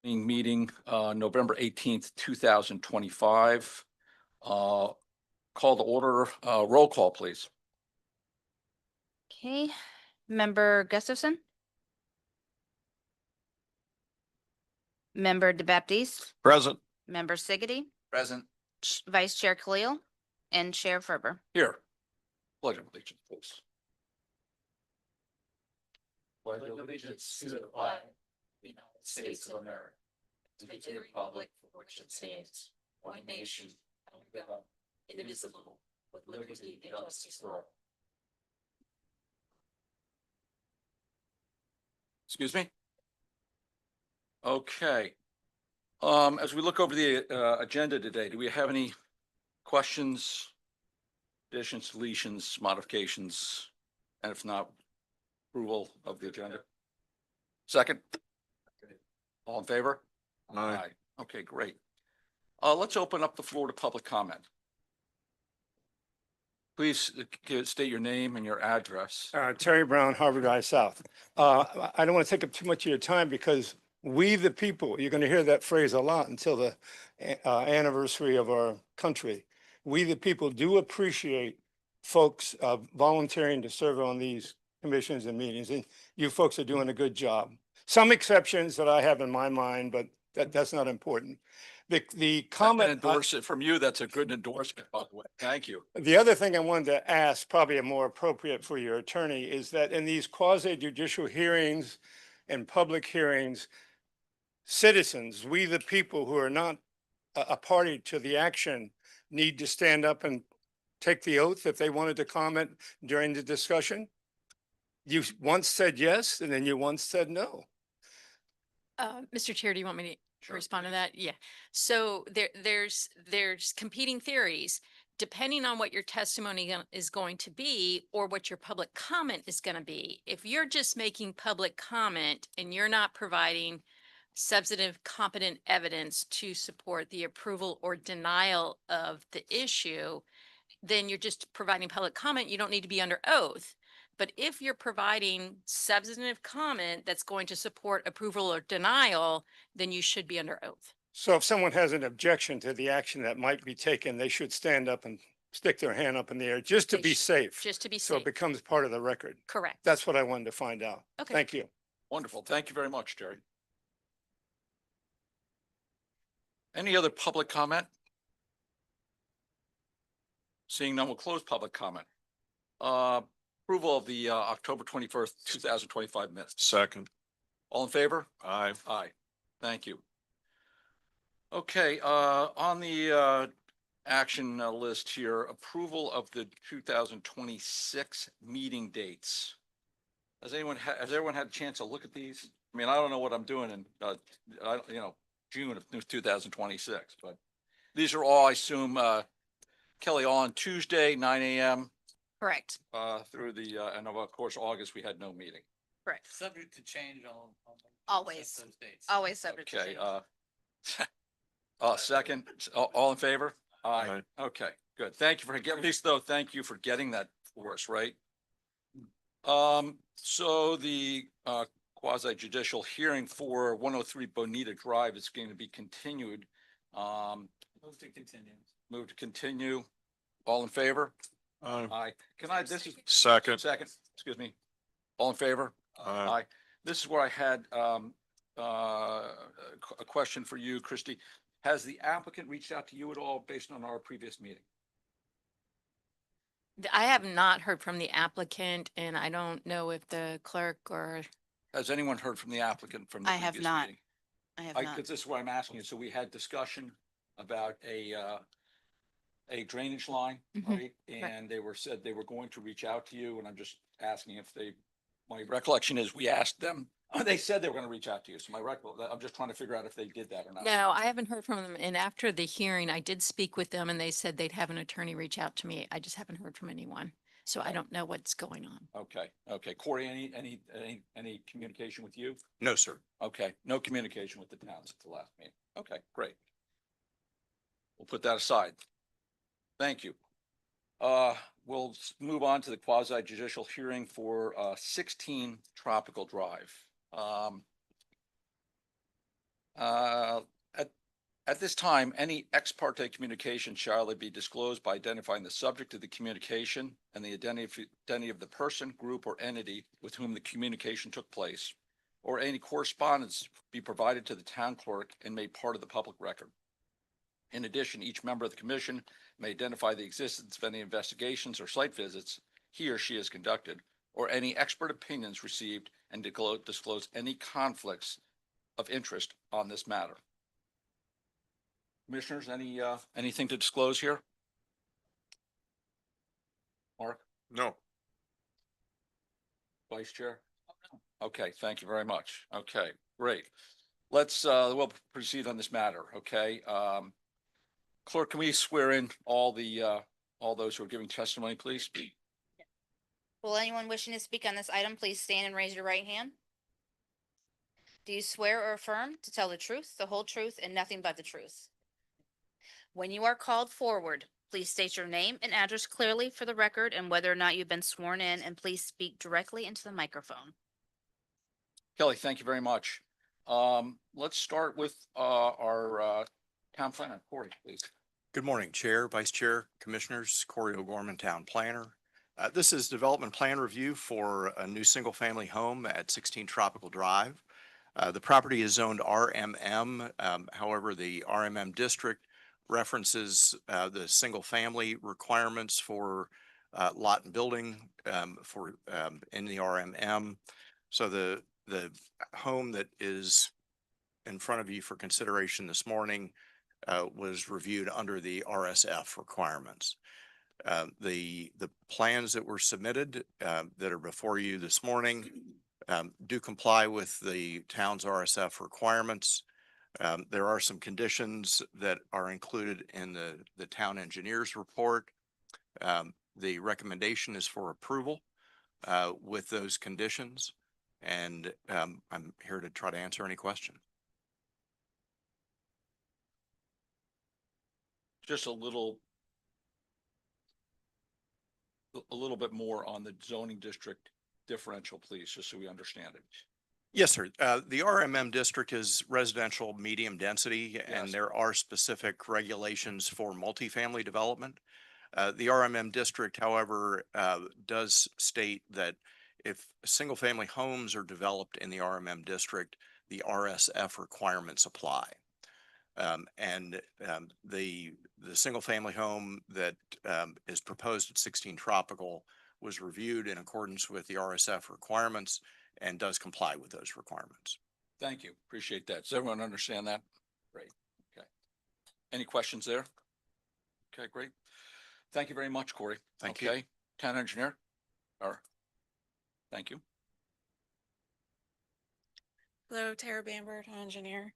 meeting, November 18th, 2025. Call to order, roll call, please. Okay, Member Gustafson? Member DeBaptiste? Present. Member Siggety? Present. Vice Chair Khalil? And Chair Ferber. Here. Pledge of allegiance, please. Pledge of allegiance to the flag of the United States of America, to the republic for which it stands, one nation, under God, indivisible, with liberty and justice for all. Excuse me? Okay. As we look over the agenda today, do we have any questions, additions, deletions, modifications? And if not, approval of the agenda? Second? All in favor? Aye. Okay, great. Let's open up the floor to public comment. Please state your name and your address. Terry Brown, Harvard I South. I don't want to take up too much of your time because we the people, you're going to hear that phrase a lot until the anniversary of our country. We the people do appreciate folks volunteering to serve on these commissions and meetings, and you folks are doing a good job. Some exceptions that I have in my mind, but that's not important. The comment Endorse it from you. That's a good endorsement, by the way. Thank you. The other thing I wanted to ask, probably a more appropriate for your attorney, is that in these quasi judicial hearings and public hearings, citizens, we the people who are not a party to the action, need to stand up and take the oath if they wanted to comment during the discussion. You once said yes, and then you once said no. Mr. Chair, do you want me to Sure. respond to that? Yeah. So there's competing theories. Depending on what your testimony is going to be or what your public comment is going to be. If you're just making public comment and you're not providing substantive competent evidence to support the approval or denial of the issue, then you're just providing public comment. You don't need to be under oath. But if you're providing substantive comment that's going to support approval or denial, then you should be under oath. So if someone has an objection to the action that might be taken, they should stand up and stick their hand up in the air just to They be sh- safe. Just to be So safe. it becomes part of the record. Correct. That's what I wanted to find out. Okay. Thank you. Wonderful. Thank you very much, Jerry. Any other public comment? Seeing none, we'll close public comment. Approval of the October 21st, 2025 minutes. Second. All in favor? Aye. Aye. Thank you. Okay, on the action list here, approval of the 2026 meeting dates. Has everyone had a chance to look at these? I mean, I don't know what I'm doing in, June of 2026, but these are all, I assume, Kelly, all on Tuesday, 9 a.m. Correct. Through the, and of course, August, we had no meeting. Correct. Subject to change on. Always. set those dates. Always subject to Okay, change. second, all in favor? Aye. Okay, good. Thank you for getting, at least though, thank you for getting that for us, right? So the quasi judicial hearing for 103 Bonita Drive is going to be continued. Move to continue. Move to continue. All in favor? Aye. Aye. This is Second. second, excuse me. All in favor? Aye. Aye. This is where I had a question for you, Christy. Has the applicant reached out to you at all based on our previous meeting? I have not heard from the applicant and I don't know if the clerk or Has anyone heard from the applicant from the I have previous not. meeting? I have not. Because this is what I'm asking you. So we had discussion about a drainage line, Mhm. right? And they said they were going to reach out to you, and I'm just asking if my recollection is we asked them, they said they were going to reach out to you. So I'm just trying to figure out if they did that or not. no, I haven't heard from them. And after the hearing, I did speak with them and they said they'd have an attorney reach out to me. I just haven't heard from anyone. So I don't know what's going on. Okay. Corey, any communication with you? No, sir. Okay, no communication with the towns at the last meeting. Okay, great. We'll put that aside. Thank you. We'll move on to the quasi judicial hearing for 16 Tropical Drive. At, at this time, any ex parte communication shall be disclosed by identifying the subject of the communication and the identity of the person, group, or entity with whom the communication took place, or any correspondence be provided to the town clerk and made part of the public record. In addition, each member of the commission may identify the existence of any investigations or site visits he or she has conducted, or any expert opinions received, and disclose any conflicts of interest on this matter. Commissioners, anything to disclose here? Mark, No. Vice Chair? Okay, thank you very much. Okay, great. We'll proceed on this matter, okay? Clerk, can we swear in all those who are giving testimony, please? Will anyone wishing to speak on this item, please stand and raise your right hand? Do you swear or affirm to tell the truth, the whole truth, and nothing but the truth? When you are called forward, please state your name and address clearly for the record and whether or not you've been sworn in, and please speak directly into the microphone. Kelly, thank you very much. Let's start with our town planner, Corey, please. Good morning, Chair, Vice Chair, Commissioners, Corey O'Gorman, Town Planner. This is development plan review for a new single-family home at 16 Tropical Drive. The property is zoned RMM. However, the RMM district references the single-family requirements for lot and building in the RMM. So the home that is in front of you for consideration this morning was reviewed under the RSF requirements. The plans that were submitted that are before you this morning do comply with the town's RSF requirements. There are some conditions that are included in the town engineer's report. The recommendation is for approval with those conditions. And I'm here to try to answer any question. Just a little bit more on the zoning district differential, please, just so we understand it. Yes, sir. The RMM district is residential medium density, and Yes. there are specific regulations for multifamily development. The RMM district, however, does state that if single family homes are developed in the RMM district, the RSF requirements apply. The single family home that is proposed at 16 Tropical was reviewed in accordance with the RSF requirements and does comply with those requirements. Thank you. Appreciate that. Does everyone understand that? Great. Okay. Any questions there? Okay, great. Thank you very much, Corey. Thank you. Okay, town engineer. Thank you. Hello, Tara Bamber, town engineer.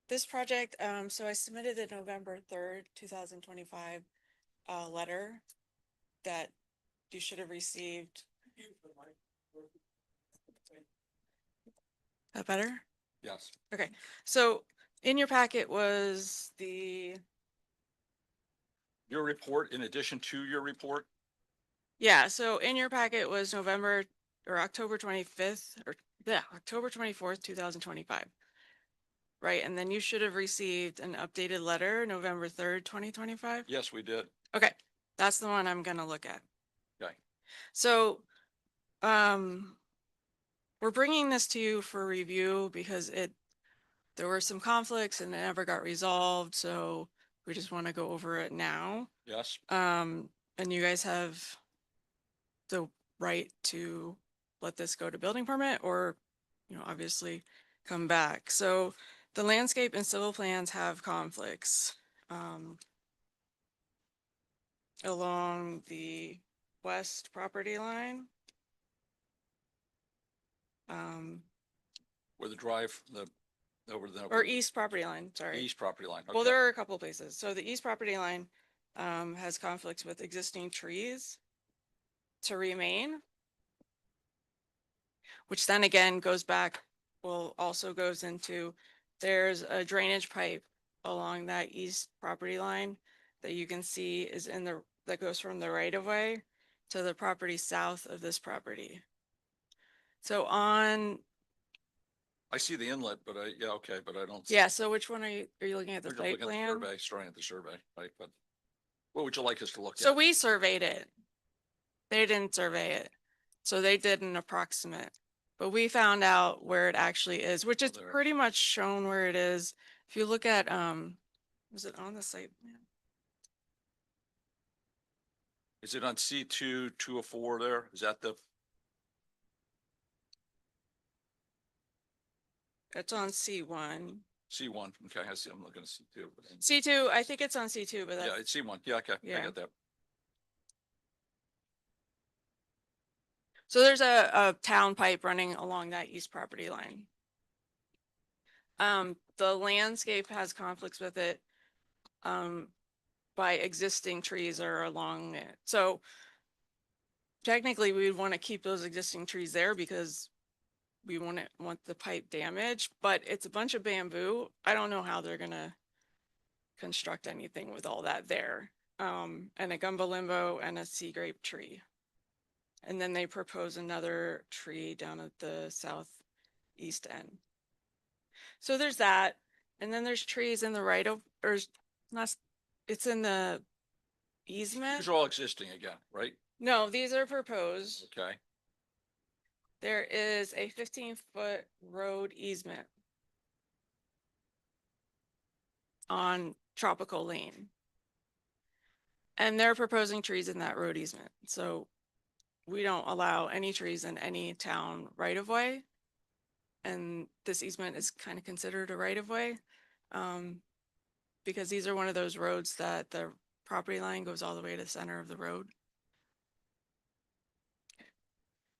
This project, so I submitted the November 3rd, 2025 letter that you should have received. That better? Yes. Okay, so in your packet was Your report, in addition to your report? so in your packet was October 25th, October 24th, 2025. Right, and then you should have received an updated letter, November 3rd, 2025. Yes, we did. Okay, that's the one I'm gonna look at. Okay. So, we're bringing this to you for review because there were some conflicts and it never got resolved, so we just want to go over it now. Yes. And you guys have the right to let this go to building permit or, obviously come back. So the landscape and civil plans have conflicts along the west property line. Where the drive, Or east property line, sorry. East property line. Well, Okay. there are a couple places. So the east property line has conflicts with existing trees to remain, which then again also goes into, there's a drainage pipe along that east property line that you can see is that goes from the right of way to the property south of this property. So on I see the inlet, but yeah, okay, but I don't. Yeah, so which one are you looking at the We're just site looking at the plan? survey, starting at the survey, right? But what would you like us to look at? So we surveyed it. They didn't survey it. So they did an approximate. But we found out where it actually is, which is there. pretty much shown where it is. If you look at, was it on the site plan? Is it on C2, 204 there? Is that the, It's on C1. C1? Okay, I see, I'm looking at C2. C2, I think it's on C2, but Yeah, that's, it's C1. Yeah, okay, I Yeah. got that. so there's a town pipe running along that east property line. The landscape has conflicts with it. By existing trees are along it. So technically we would want to keep those existing trees there because we wouldn't want the pipe damaged, but it's a bunch of bamboo. I don't know how they're gonna construct anything with all that there. And a gumbo limbo and a sea grape tree. And then they propose another tree down at the southeast end. So there's that. And then there's trees in the right of, or not, it's in the easement. These are all existing again, right? No, these are proposed. Okay, There is a 15-foot road easement on Tropical Lane. And they're proposing trees in that road easement. So we don't allow any trees in any town right of way. And this easement is kind of considered a right of way. Because these are one of those roads that the property line goes all the way to the center of the road.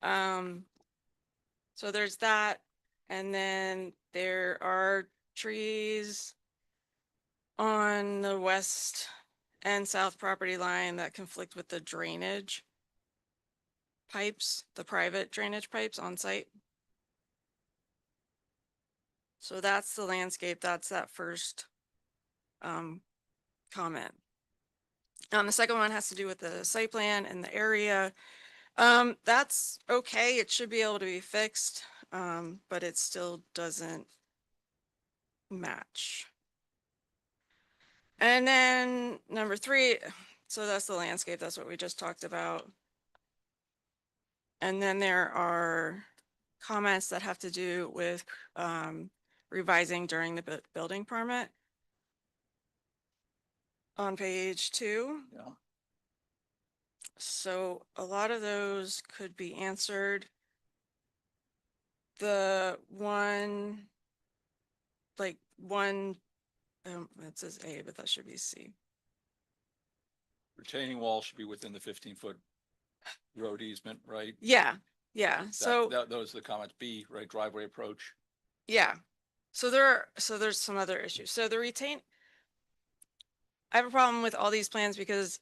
So there's that. And then there are trees on the west and south property line that conflict with the drainage pipes, the private drainage pipes on site. So that's the landscape. That's that first comment. The second one has to do with the site plan and the area. That's okay. It should be able to be fixed, but it still doesn't match. And then number 3, so that's the landscape. That's what we just talked about. And then there are comments that have to do with revising during the building permit. On page 2. yeah. So a lot of those could be answered. It says A, but that should be C. Retaining wall should be within the 15-foot road easement, right? Yeah, That- so, those are the comments. B, right, driveway approach. yeah. So there's some other issues. So I have a problem with all these plans because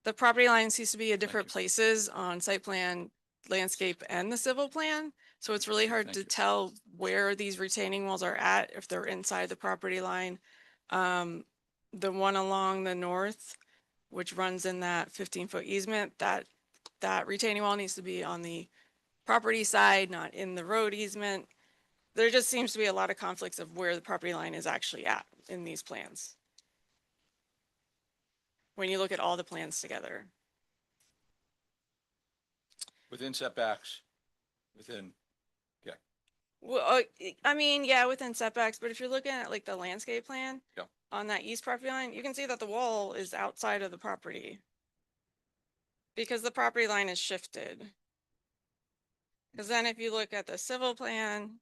the property line seems to be in different you. places on site plan, landscape, and the civil plan. So it's really hard Thank to you. tell where these retaining walls are at, if they're inside the property line. The one along the north, which runs in that 15-foot easement, that retaining wall needs to be on the property side, not in the road easement. There just seems to be a lot of conflicts of where the property line is actually at in these plans. When you look at all the plans together. Within setbacks, within, Well, I mean, yeah, within setbacks, but if you're looking at like the landscape plan. Yeah. On that east property line, you can see that the wall is outside of the property. Because the property line is shifted. Because then if you look at the civil plan.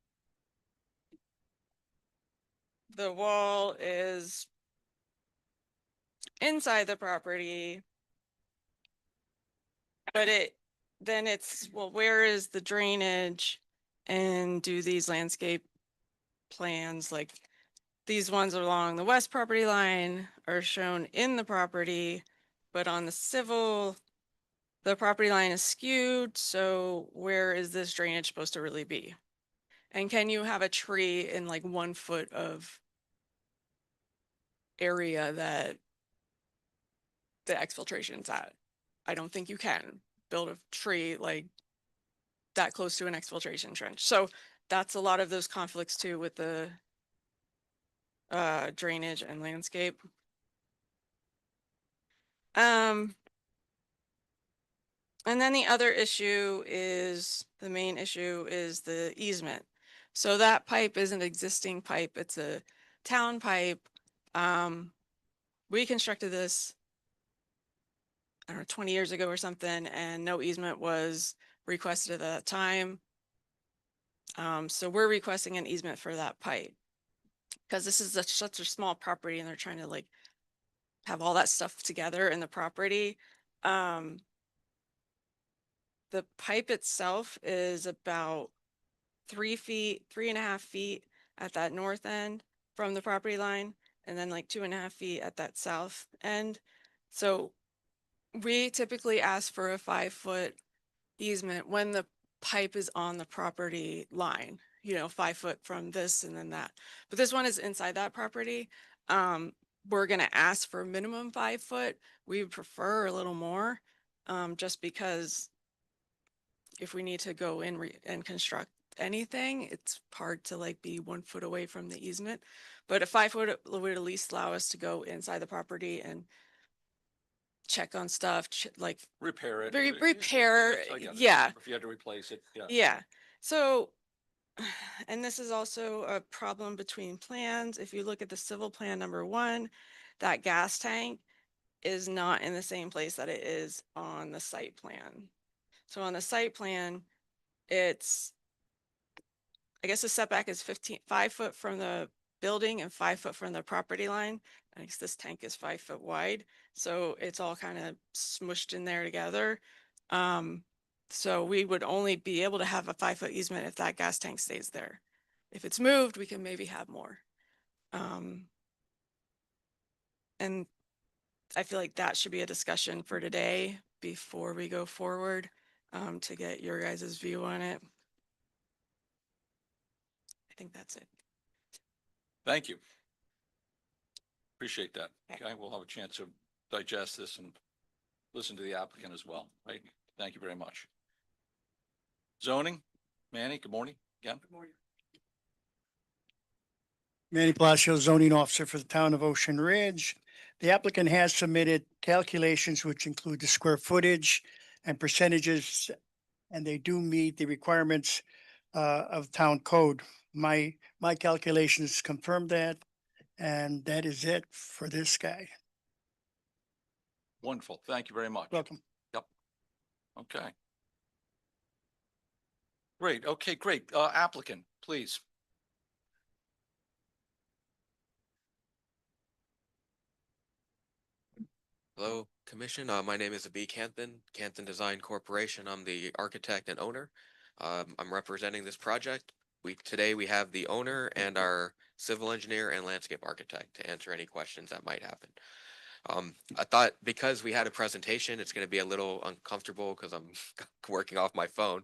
The wall is. Inside the property. But well, where is the drainage? And do these landscape plans, like these ones along the west property line are shown in the property, but on the civil, the property line is skewed. So where is this drainage supposed to really be? And can you have a tree in like 1 foot of area that the exfiltration's at? I don't think you can build a tree like that close to an exfiltration trench. So that's a lot of those conflicts too with the drainage and landscape. And then the other issue is, the main issue is the easement. So that pipe is an existing pipe. It's a town pipe. We constructed this, I don't know, 20 years ago or something, and no easement was requested at that time. So we're requesting an easement for that pipe. Because this is such a small property and they're trying to like have all that stuff together in the property. The pipe itself is about 3 feet, 3.5 feet at that north end from the property line, and then like 2.5 feet at that south end. So we typically ask for a 5-foot easement when the pipe is on the property line, 5 foot from this and then that. But this one is inside that property. We're gonna ask for minimum 5 foot. We would prefer a little more, just because if we need to go in and construct anything, it's hard to like be 1 foot away from the easement. But a 5 foot would at least allow us to go inside the property and check on stuff, like Repair it. repair, I get it. yeah. If you had to replace it, yeah. Yeah, so, and this is also a problem between plans. If you look at the civil plan number 1, that gas tank is not in the same place that it is on the site plan. So on the site plan, it's, I guess the setback is 5 foot from the building and 5 foot from the property line. I guess this tank is 5 foot wide, so it's all kind of smushed in there together. So we would only be able to have a 5-foot easement if that gas tank stays there. If it's moved, we can maybe have more. And I feel like that should be a discussion for today before we go forward, to get your guys' view on it. I think that's it. Thank you. Appreciate that. Okay. Okay, we'll have a chance to digest this and listen to the applicant as well, right? Thank you very much. Zoning, Manny, good morning again. Good morning. Manny Palacio, zoning officer for the town of Ocean Ridge. The applicant has submitted calculations which include the square footage and percentages, and they do meet the requirements of town code. My calculations confirm that, and that is it for this guy. Wonderful. Thank you very much. Welcome. Okay. Great. Okay, great. Applicant, please. Hello, Commission. My name is Abhi Kanthan, Kanthan Design Corporation. I'm the architect and owner. I'm representing this project. Today we have the owner and our civil engineer and landscape architect to answer any questions that might happen. I thought because we had a presentation, it's going to be a little uncomfortable because I'm working off my phone.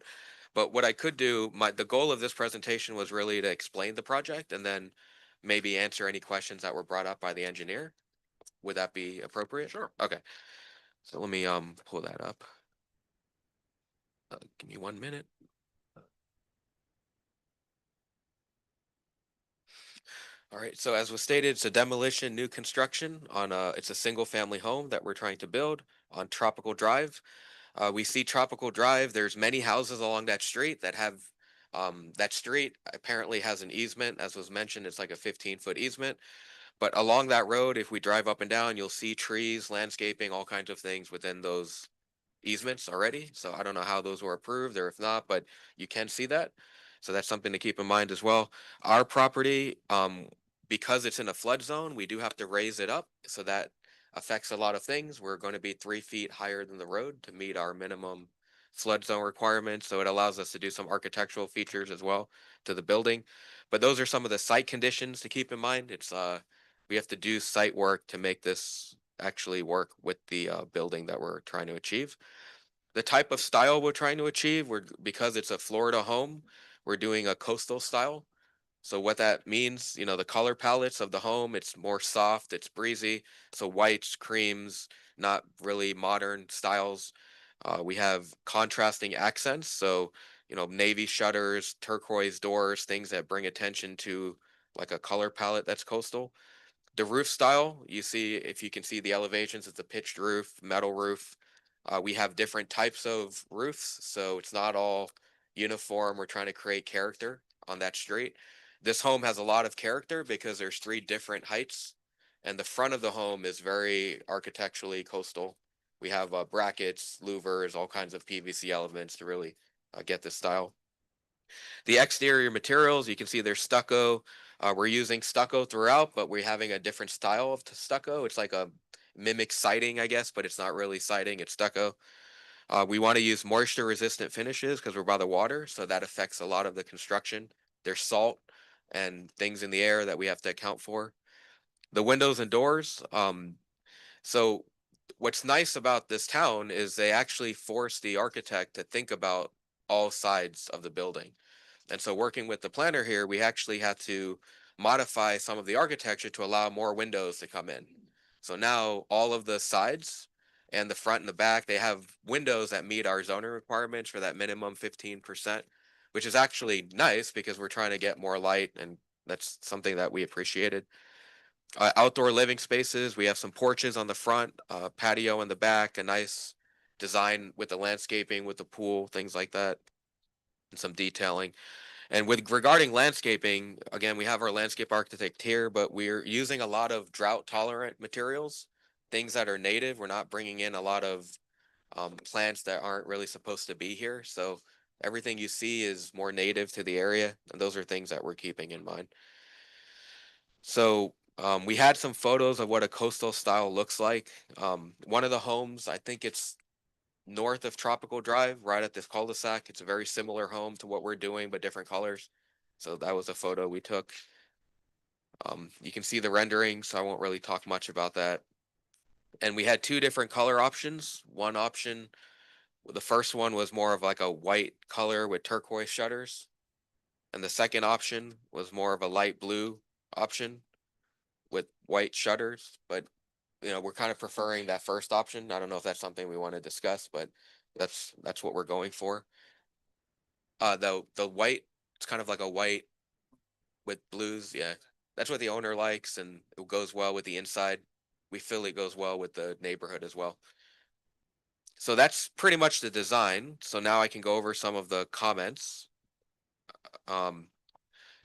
But what I could do, the goal of this presentation was really to explain the project and then maybe answer any questions that were brought up by the engineer. Would that be appropriate? Sure. Okay. So let me pull that up. Give me 1 minute. All right, so as was stated, it's a demolition, new construction on it's a single family home that we're trying to build on Tropical Drive. We see Tropical Drive, there's many houses along that street that have, that street apparently has an easement, as was mentioned, it's like a 15-foot easement. But along that road, if we drive up and down, you'll see trees, landscaping, all kinds of things within those easements already. So I don't know how those were approved or if not, but you can see that. So that's something to keep in mind as well. Our property, because it's in a flood zone, we do have to raise it up. So that affects a lot of things. We're going to be 3 feet higher than the road to meet our minimum flood zone requirements. So it allows us to do some architectural features as well to the building. But those are some of the site conditions to keep in mind. It's we have to do site work to make this actually work with the building that we're trying to achieve. The type of style we're trying to achieve, because it's a Florida home, we're doing a coastal style. So what that means, the color palettes of the home, it's more soft, it's breezy. So whites, creams, not really modern styles. We have contrasting accents. So navy shutters, turquoise doors, things that bring attention to like a color palette that's coastal. The roof style, you see, if you can see the elevations, it's a pitched roof, metal roof. We have different types of roofs, so it's not all uniform. We're trying to create character on that street. This home has a lot of character because there's 3 different heights, and the front of the home is very architecturally coastal. We have brackets, louvers, all kinds of PVC elements to really get this style. The exterior materials, you can see there's stucco. We're using stucco throughout, but we're having a different style of stucco. It's like a mimic siding, I guess, but it's not really siding, it's stucco. We want to use moisture resistant finishes because we're by the water, so that affects a lot of the construction. There's salt and things in the air that we have to account for. The windows and doors. So what's nice about this town is they actually force the architect to think about all sides of the building. And so working with the planner here, we actually had to modify some of the architecture to allow more windows to come in. So now all of the sides and the front and the back, they have windows that meet our zoning requirements for that minimum 15%, which is actually nice because we're trying to get more light, and that's something that we appreciated. Outdoor living spaces, we have some porches on the front, patio in the back, a nice design with the landscaping, with the pool, things like that, and some detailing. And with regarding landscaping, again, we have our landscape architect here, but we're using a lot of drought tolerant materials, things that are native. We're not bringing in a lot of plants that aren't really supposed to be here. So everything you see is more native to the area, and those are things that we're keeping in mind. So we had some photos of what a coastal style looks like. One of the homes, I think it's north of Tropical Drive, right at this cul-de-sac. It's a very similar home to what we're doing, but different colors. So that was a photo we took. You can see the rendering, so I won't really talk much about that. And we had 2 different color options. One option, the first one was more of like a white color with turquoise shutters. And the second option was more of a light blue option with white shutters. But we're kind of preferring that first option. I don't know if that's something we want to discuss, but that's what we're going for. The white, it's kind of like a white with blues. Yeah, that's what the owner likes, and it goes well with the inside. We feel it goes well with the neighborhood as well. So that's pretty much the design. So now I can go over some of the comments.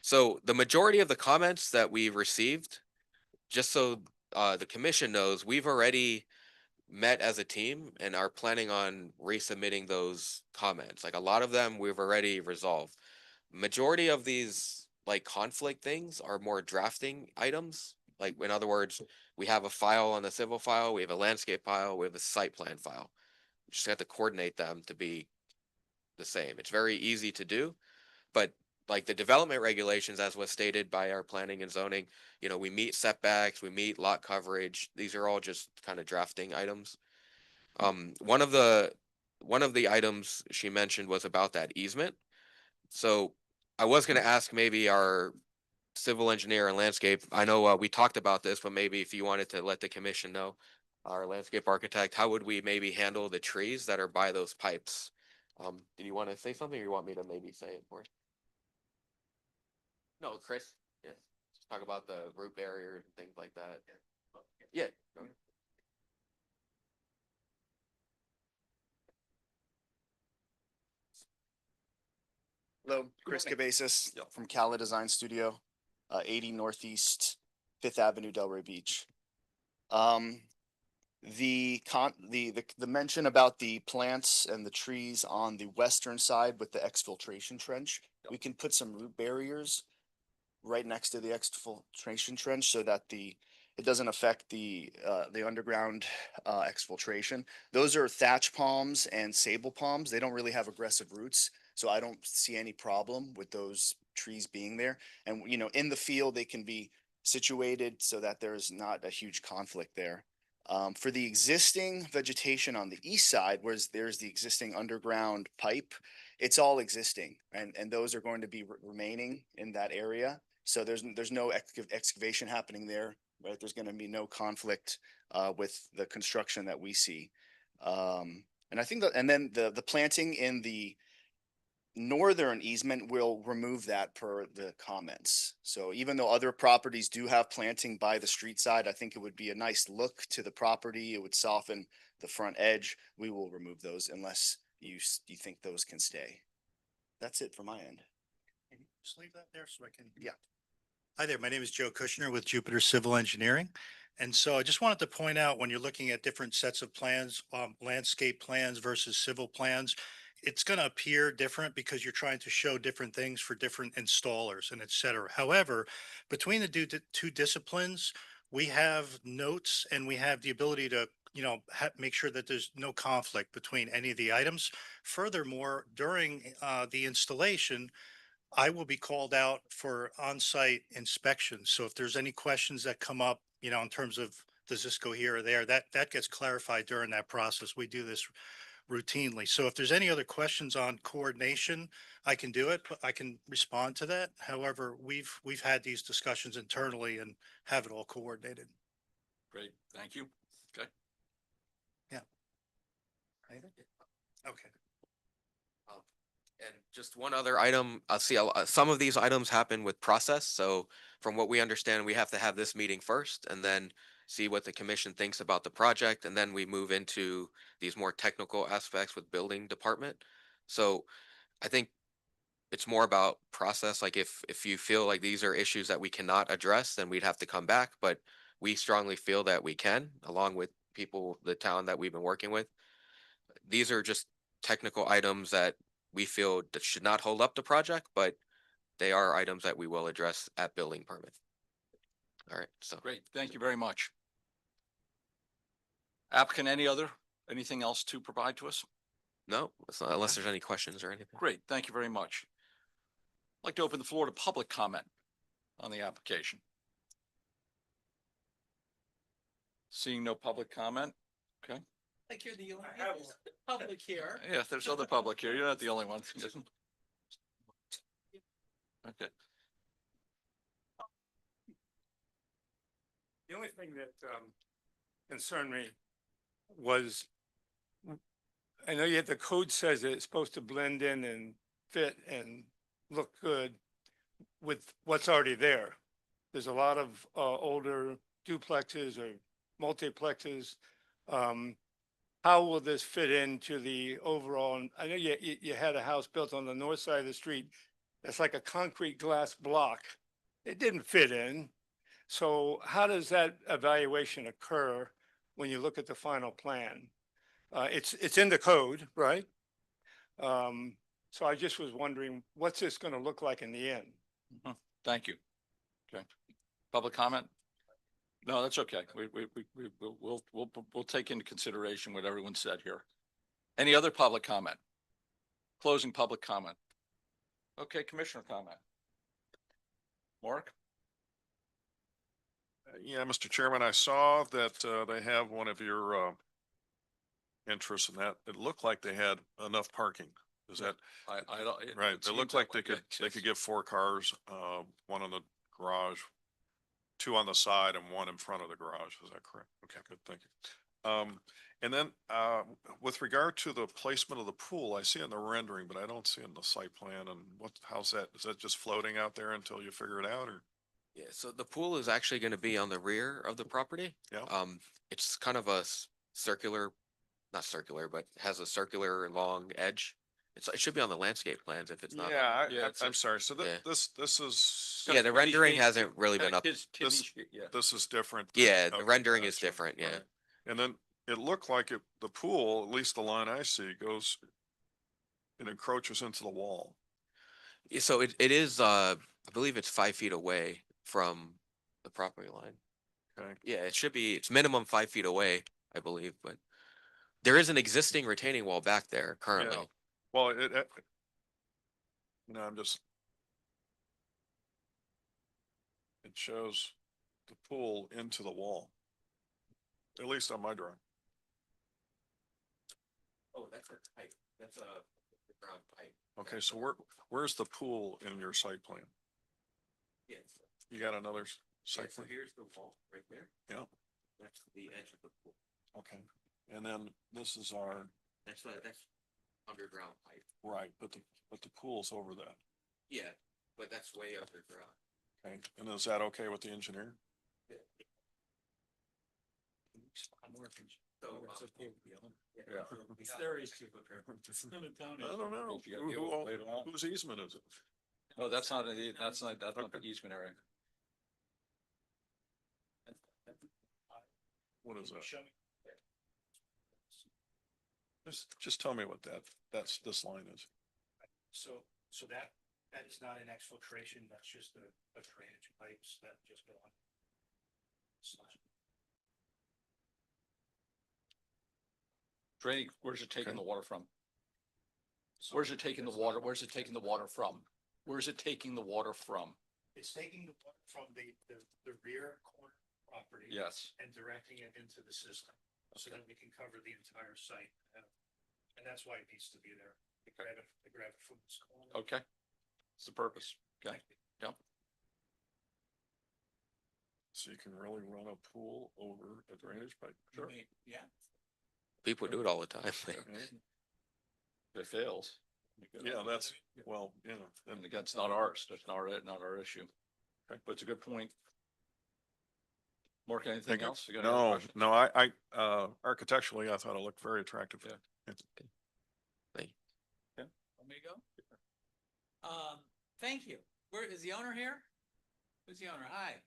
So the majority of the comments that we received, just so the commission knows, we've already met as a team and are planning on resubmitting those comments. Like a lot of them we've already resolved. Majority of these like conflict things are more drafting items. Like in other words, we have a file on the civil file, we have a landscape file, we have a site plan file. We just have to coordinate them to be the same. It's very easy to do, but like the development regulations, as was stated by our planning and zoning, we meet setbacks, we meet lot coverage. These are all just kind of drafting items. One of the items she mentioned was about that easement. So I was going to ask maybe our civil engineer and landscape. I know we talked about this, but maybe if you wanted to let the commission know, our landscape architect, how would we maybe handle the trees that are by those pipes? Did you want to say something, or you want me to maybe say it for you? No, Chris. Yeah. Just talk about the root barrier and things like that. Yeah. Okay. Hello, Chris Cabezas from Cala Design Studio, 80 Northeast Fifth Avenue, Delray Beach. The mention about the plants and the trees on the western side with the exfiltration trench, we can put some root barriers right next to the exfiltration trench so that it doesn't affect the underground exfiltration. Those are thatch palms and sable palms. They don't really have aggressive roots, so I don't see any problem with those trees being there. And in the field, they can be situated so that there's not a huge conflict there. For the existing vegetation on the east side, whereas there's the existing underground pipe, it's all existing, and those are going to be remaining in that area. So there's no excavation happening there, right? There's going to be no conflict with the construction that we see. And I think and then the planting in the northern easement will remove that per the comments. So even though other properties do have planting by the street side, I think it would be a nice look to the property. It would soften the front edge. We will remove those unless you think those can stay. That's it from my end. Can you just leave that there so I can? Yeah. Hi there, my name is Joe Kushner with Jupiter Civil Engineering. And so I just wanted to point out, when you're looking at different sets of plans, landscape plans versus civil plans, it's going to appear different because you're trying to show different things for different installers and et cetera. However, between the two disciplines, we have notes and we have the ability to, make sure that there's no conflict between any of the items. Furthermore, during the installation, I will be called out for on-site inspections. So if there's any questions that come up, in terms of, does this go here or there, that gets clarified during that process. We do this routinely. So if there's any other questions on coordination, I can do it, but I can respond to that. However, we've had these discussions internally and have it all coordinated. Great, thank you. Okay. Okay. And just one other item, see, some of these items happen with process. So from what we understand, we have to have this meeting first and then see what the commission thinks about the project. And then we move into these more technical aspects with building department. So I think it's more about process. Like if you feel like these are issues that we cannot address, then we'd have to come back. But we strongly feel that we can, along with people, the town that we've been working with. These are just technical items that we feel that should not hold up the project, but they are items that we will address at building permit. All right, so. Great, thank you very much. Applicant, anything else to provide to us? No, it's not, unless there's any questions or anything. Great, thank you very much. I'd like to open the floor to public comment on the application. Seeing no public comment, okay. Like you're the only public here. Yeah, there's other public here. You're not the only one. Okay. The only thing that concerned me was, I know yet the code says that it's supposed to blend in and fit and look good with what's already there. There's a lot of older duplexes or multiplexes. How will this fit into the overall? I know you had a house built on the north side of the street. That's like a concrete glass block. It didn't fit in. So how does that evaluation occur when you look at the final plan? It's in the code, right? So I just was wondering, what's this going to look like in the end? Thank you. Okay. Public comment? No, that's okay. We'll take into consideration what everyone said here. Any other public comment? Closing public comment. Okay, commissioner comment. Mark? Yeah, Mr. Chairman, I saw that they have one of your interests in that. It looked like they had enough parking. Is that I don't. right? It looked like they could get 4 cars, one in the garage, 2 on the side and 1 in front of the garage. Is that correct? Okay, good. Thank you. And then with regard to the placement of the pool, I see it in the rendering, but I don't see it in the site plan. And how's that? Is that just floating out there until you figure it out, or? Yeah, so the pool is actually going to be on the rear of the property. Yeah. It's kind of a circular, not circular, but has a circular long edge. It should be on the landscape plans if it's not. Yeah, Yeah, I'm sorry. So yeah. this is. Yeah, the rendering hasn't really been up. Yeah. This is different. Yeah, the Okay, rendering is gotcha. different, yeah. Alright. And then it looked like the pool, at least the line I see, it encroaches into the wall. Yeah, so it is, I believe it's 5 feet away from the property line. Okay. Yeah, it's minimum 5 feet away, I believe, but there is an existing retaining wall back there currently. Well, it shows the pool into the wall, at least on my drawing. Oh, that's a pipe. That's a ground pipe. Okay, so where's the pool in your site plan? Yes. You got another Yeah, site so plan? here's the wall right there. Yeah, That's the edge of the pool. okay. And then this is our, That's underground pipe. Right, but the pool's over that. Yeah, but that's way underground. Okay, and is that okay with the engineer? So, Yeah. I don't know. If you gotta deal with it later on. Whose easement is it? No, that's not, that's not the easement area. What is that? Just tell me what this line is. So that is not an exfiltration, that's just a drainage pipes that just go on. Drake, where's it taking Okay. the water from? Where's it taking the water? Where's it taking the water from? Where's it taking the water from? It's taking the water from the rear corner property. Yes. And directing it into the system, so that we can cover the entire site. And that's why it needs to be there. To grab it from this corner. Okay. It's the purpose. Okay. Yep. So you can really run a pool over a drainage pipe? Sure. Yeah. People do it all the time. If it fails. Yeah, that's, well, you know, And again, it's not ours. That's not our issue. Okay, but it's a good point. Mark, anything Thank you. else? You got any other No, questions? no, architecturally, I thought it looked very attractive. Yeah. Want me to go? Thank you. Where is the owner here? Who's the owner? Hi.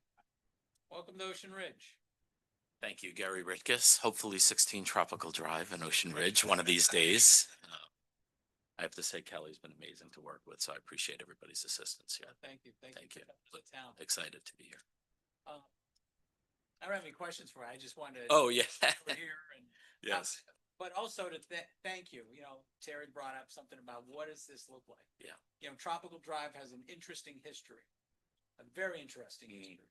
Welcome to Ocean Ridge. Thank you, Gary Ritkus. Hopefully 16 Tropical Drive in Ocean Ridge one of these days. I have to say Kelly's been amazing to work with, so I appreciate everybody's assistance here. Thank you. Thank Thank you. you. for coming to town. Excited to be here. I don't have any questions for you. I just wanted to. Oh, yeah. We're here and. Yes. But also to thank you, Terry brought up something about what does this look like? Yeah. Tropical Drive has an interesting history, a very interesting Mm-hmm. history.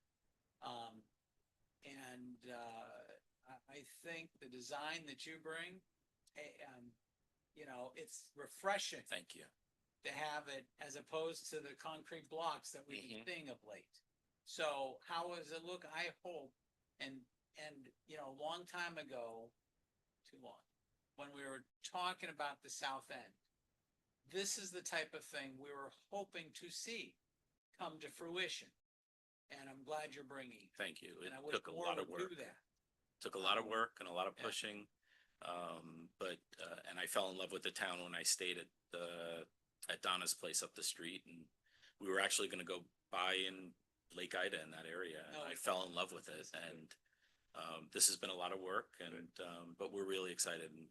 I think the design that you bring, it's refreshing Thank you. to have it as opposed to the concrete blocks that we've been Mhm. seeing of late. So how does it look? I hope, and a long time ago, too long, when we were talking about the south end, this is the type of thing we were hoping to see come to fruition. And I'm glad you're bringing it. Thank you. It And I wish took a more lot of would work. do that. Took a lot of work and a lot of Yeah. pushing. And I fell in love with the town when I stayed at Donna's place up the street, and we were actually gonna go buy in Lake Ida in that area. And Oh, I fell in love with it, and this has been a lot of work, and but we're really excited. And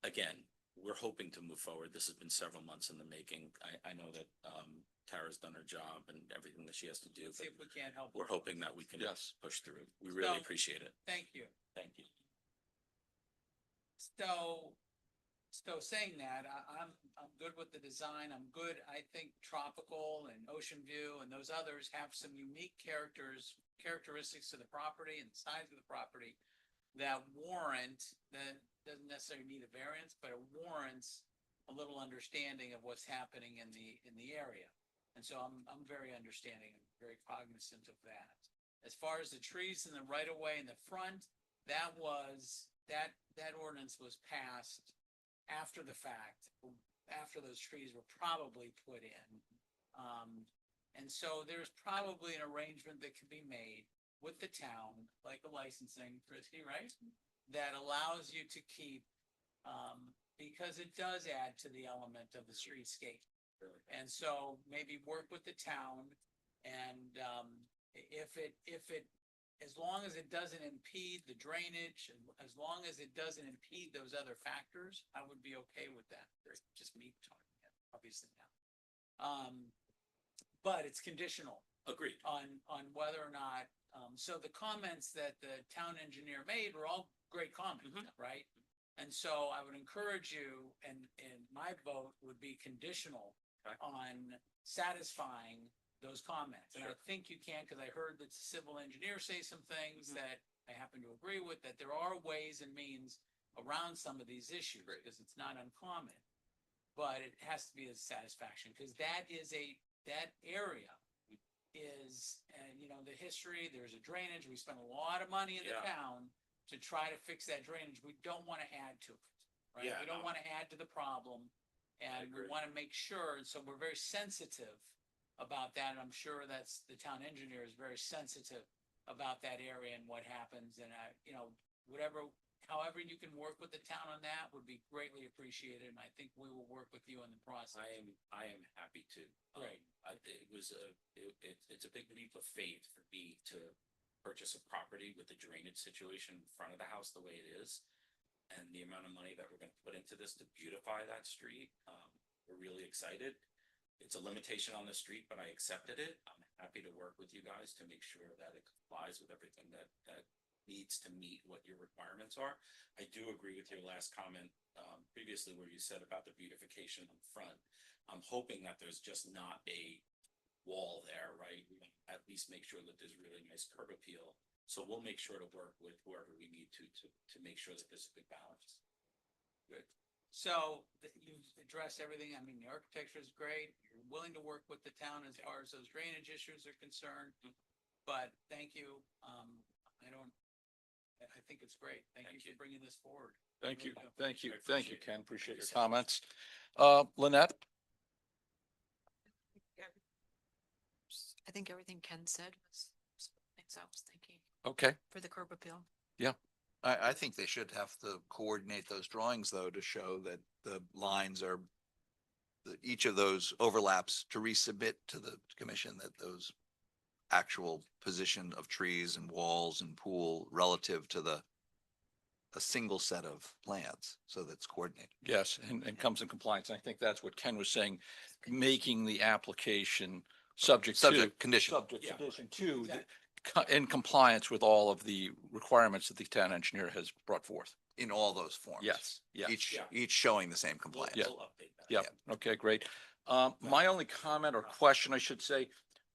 again, we're hoping to move forward. This has been several months in the making. I know that Tara's done her job and everything that she has to do, Let's see but if we can't help. we're hoping that we can Yes. push through. We really So- appreciate it. Thank you. Thank you. So saying that, I'm good with the design. I'm good. I think Tropical and Ocean View and those others have some unique characteristics to the property and the size of the property that doesn't necessarily need a variance, but it warrants a little understanding of what's happening in the area. And so I'm very understanding and very cognizant of that. As far as the trees in the right of way in the front, that ordinance was passed after the fact, after those trees were probably put in. And so there's probably an arrangement that can be made with the town, like the licensing, Christie, right? That allows you to keep, because it does add to the element of the streetscape. And so maybe work with the town and, as long as it doesn't impede the drainage, and as long as it doesn't impede those other factors, I would be okay with that. There's just me talking, obviously now. But it's conditional Agreed. on whether or not, so the comments that the town engineer made were all great comments, right? And so I would encourage you, and my vote would be conditional Okay. on satisfying those comments. And I Sure. think you can, because I heard the civil engineer say some things that I happen to agree with, that there are ways and means around some of these issues, because it's not uncommon. But it has to be a satisfaction, because that area is, the history, there's a drainage, we spent a lot of money in the Yeah. town to try to fix that drainage. We don't want to add to it, right? Yeah, We don't no. want to add to the problem. And we want to make sure, and so we're very sensitive about that. And I'm sure that's, the town engineer is very sensitive about that area and what happens. And whatever, however you can work with the town on that would be greatly appreciated. And I think we will work with you in the process. I am happy to. Great. It's a big leap of faith for me to purchase a property with the drainage situation in front of the house the way it is. And the amount of money that we're gonna put into this to beautify that street, we're really excited. It's a limitation on the street, but I accepted it. I'm happy to work with you guys to make sure that it complies with everything that needs to meet what your requirements are. I do agree with your last comment, previously where you said about the beautification in front. I'm hoping that there's just not a wall there, right? We wanna at least make sure that there's really nice curb appeal. So we'll make sure to work with whoever we need to make sure that there's a good balance. Good. So you've addressed everything. I mean, the architecture is great. You're willing to work with the town as far as those drainage issues are concerned. But thank you. I think it's great. Thank you for bringing this forward. Thank you, Really do. thank you, I thank you, appreciate it. Ken. Appreciate your Appreciate it. comments. Lynette? I think everything Ken said was things I was thinking Okay, for the curb appeal. I think they should have to coordinate those drawings though, to show that the lines are, each of those overlaps, to resubmit to the commission that those actual position of trees and walls and pool relative to a single set of plans, so that's coordinated. yes, and comes in compliance. And I think that's what Ken was saying, making the application subject to. Subject condition. Subject Yeah. condition to, Exactly. in compliance with all of the requirements that the town engineer has brought forth. In all those forms. Yes, yeah. Each showing the same We'll, compliance. Yeah. we'll update that. Yep, okay, great. My only comment or question, I should say,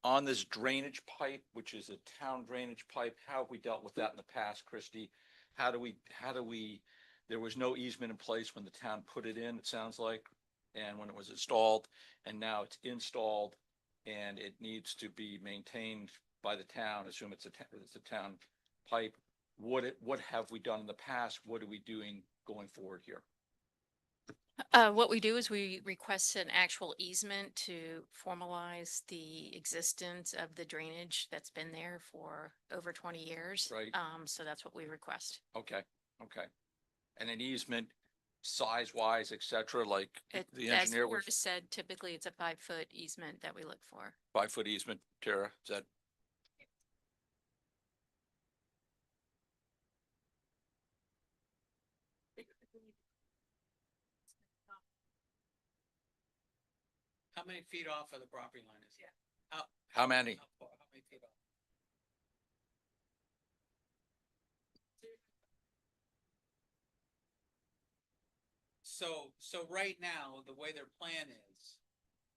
on this drainage pipe, which is a town drainage pipe, how have we dealt with that in the past, Christie? How do we, there was no easement in place when the town put it in, it sounds like, and when it was installed, and now it's installed, and it needs to be maintained by the town, assume it's a town pipe. What have we done in the past? What are we doing going forward here? What we do is we request an actual easement to formalize the existence of the drainage that's been there for over 20 years. Right. So that's what we request. Okay, okay. And an easement, size wise, et cetera, like the As engineer Forrest was said, typically it's a 5-foot easement that we look for. 5-foot easement, Tara, is that? How many feet off of the property line is it? How many? How many feet off? So right now, the way their plan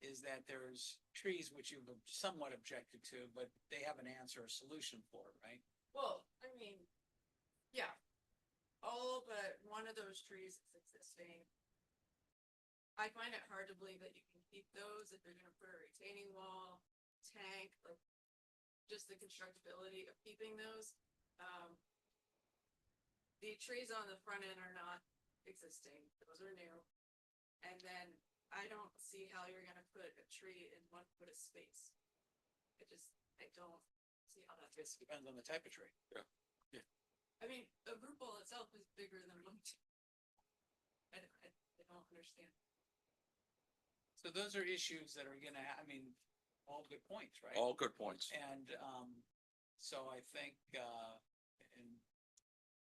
is that there's trees which you've somewhat objected to, but they have an answer, a solution for it, right? Well, I mean, yeah, all but one of those trees is existing. I find it hard to believe that you can keep those if you're gonna put a retaining wall, tank, like just the constructability of keeping those. The trees on the front end are not existing, those are new. And then I don't see how you're gonna put a tree in 1 foot of space. I don't see how that It depends on the type of tree. I mean, a group ball itself is bigger than one. I don't understand. So those are issues that are gonna, I mean, all good points, right? All good points. And, so I think, in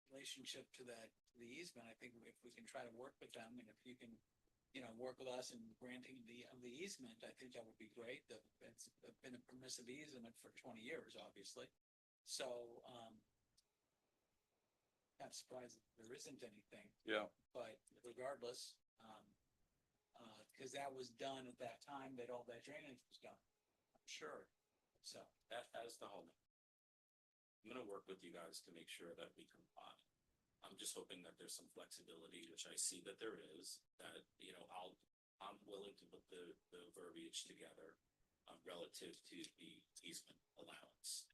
relationship to the easement, I think if we can try to work with them, and if you can, work with us in granting the easement, I think that would be great. It's been a permissive easement for 20 years, obviously. So, not surprised that there isn't anything, Yeah. but regardless, because that was done at that time that all that drainage was done, I'm sure. So, That is the whole. I'm gonna work with you guys to make sure that we comply. I'm just hoping that there's some flexibility, which I see that there is, that, I'm willing to put the verbiage together, relative to the easement allowance.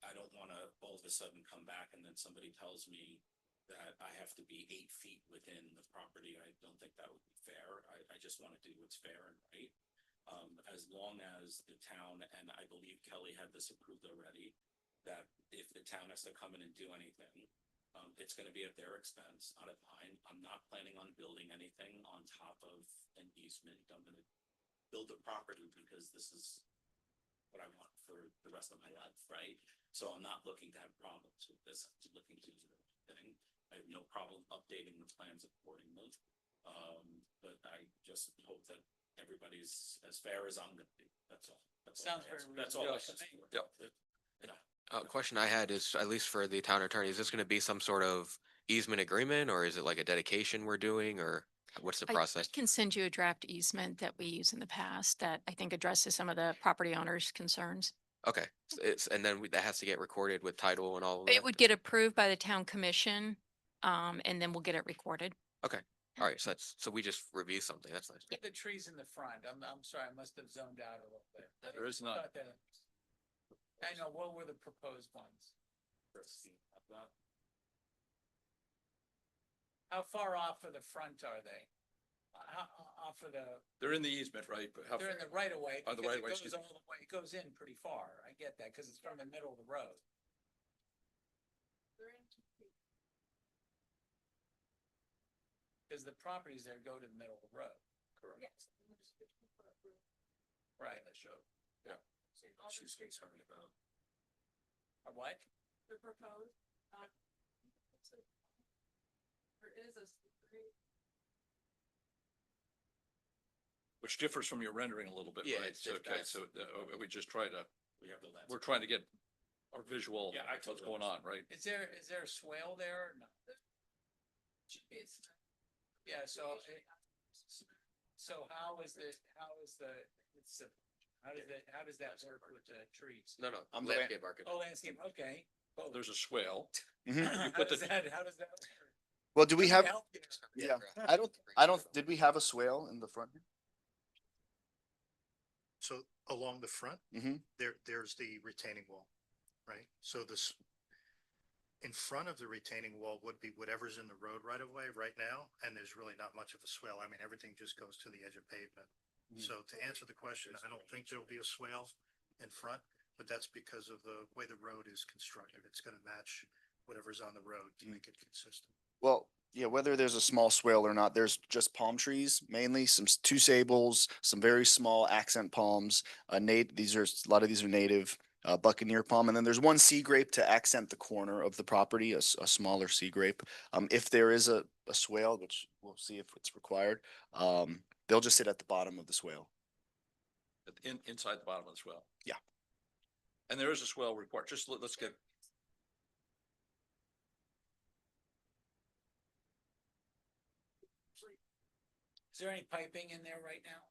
I don't wanna all of a sudden come back and then somebody tells me, that I have to be 8 feet within the property. I don't think that would be fair. I just want to do what's fair and right. As long as the town, and I believe Kelly had this approved already, that if the town has to come in and do anything, it's gonna be at their expense, not at mine. I'm not planning on building anything on top of an easement. I'm gonna build a property because this is what I want for the rest of my life, right? So I'm not looking to have problems with this. I'm just looking to do the right thing. I have no problem updating the plans accordingly. But I just hope that everybody's as fair as I'm gonna be. That's all. That's all. Sounds very That's all. I reasonable. ask for. Yep. Yeah. Question I had is, at least for the town attorney, is this gonna be some sort of easement agreement, or is it like a dedication we're doing, or what's the I process? can send you a draft easement that we use in the past that I think addresses some of the property owners' concerns. Okay, and then that has to get recorded with title and all of It that? would get approved by the town commission, and then we'll get it recorded. Okay, all right, so we just review something, that's nice. The trees in the front, I'm sorry, I must have zoned out a little bit. There is none. I know, what were the proposed ones? How far off of the front are they? How, off of the, They're in the easement, right? But how they're in far- the right of way. Oh, the because right of way, It excuse goes me. all the way, it goes in pretty far. I get that, because it's from the middle of the road. Because the properties there go to the middle of the road. Correct. Right. That show. Yeah. She's concerned about. A what? The proposed, there is a street. Which differs from your rendering a little bit, Yeah, right? it's So, okay, that's- so we just try to, We have the lens. we're trying to get our visual, Yeah, I what's totally going on, right? Is there a swale there or no? It's Yeah, so how is the, it's, how does that work with the trees? No, I'm the landscape architect. Oh, landscape, okay. Well, there's a swale. Mhm. How put does the- how does that? work? Well, do we have, Help you. yeah, did we have a swale in the front? So along the front, Mhm. there's the retaining wall, right? So this, in front of the retaining wall would be whatever's in the road right away right now, and there's really not much of a swale. I mean, everything just goes to the edge of pavement. So to answer the question, I don't think there'll be a swale in front, but that's because of the way the road is constructed. It's gonna match whatever's on the road to make it consistent. Well, yeah, whether there's a small swale or not, there's just palm trees, mainly two sables, some very small accent palms. A lot of these are native, Buccaneer palm, and then there's one sea grape to accent the corner of the property, a smaller sea grape. If there is a swale, which we'll see if it's required, they'll just sit at the bottom of the swale. Inside the bottom of the swale. Yeah. And there is a swale report. Just let's get, Is there any piping in there right now?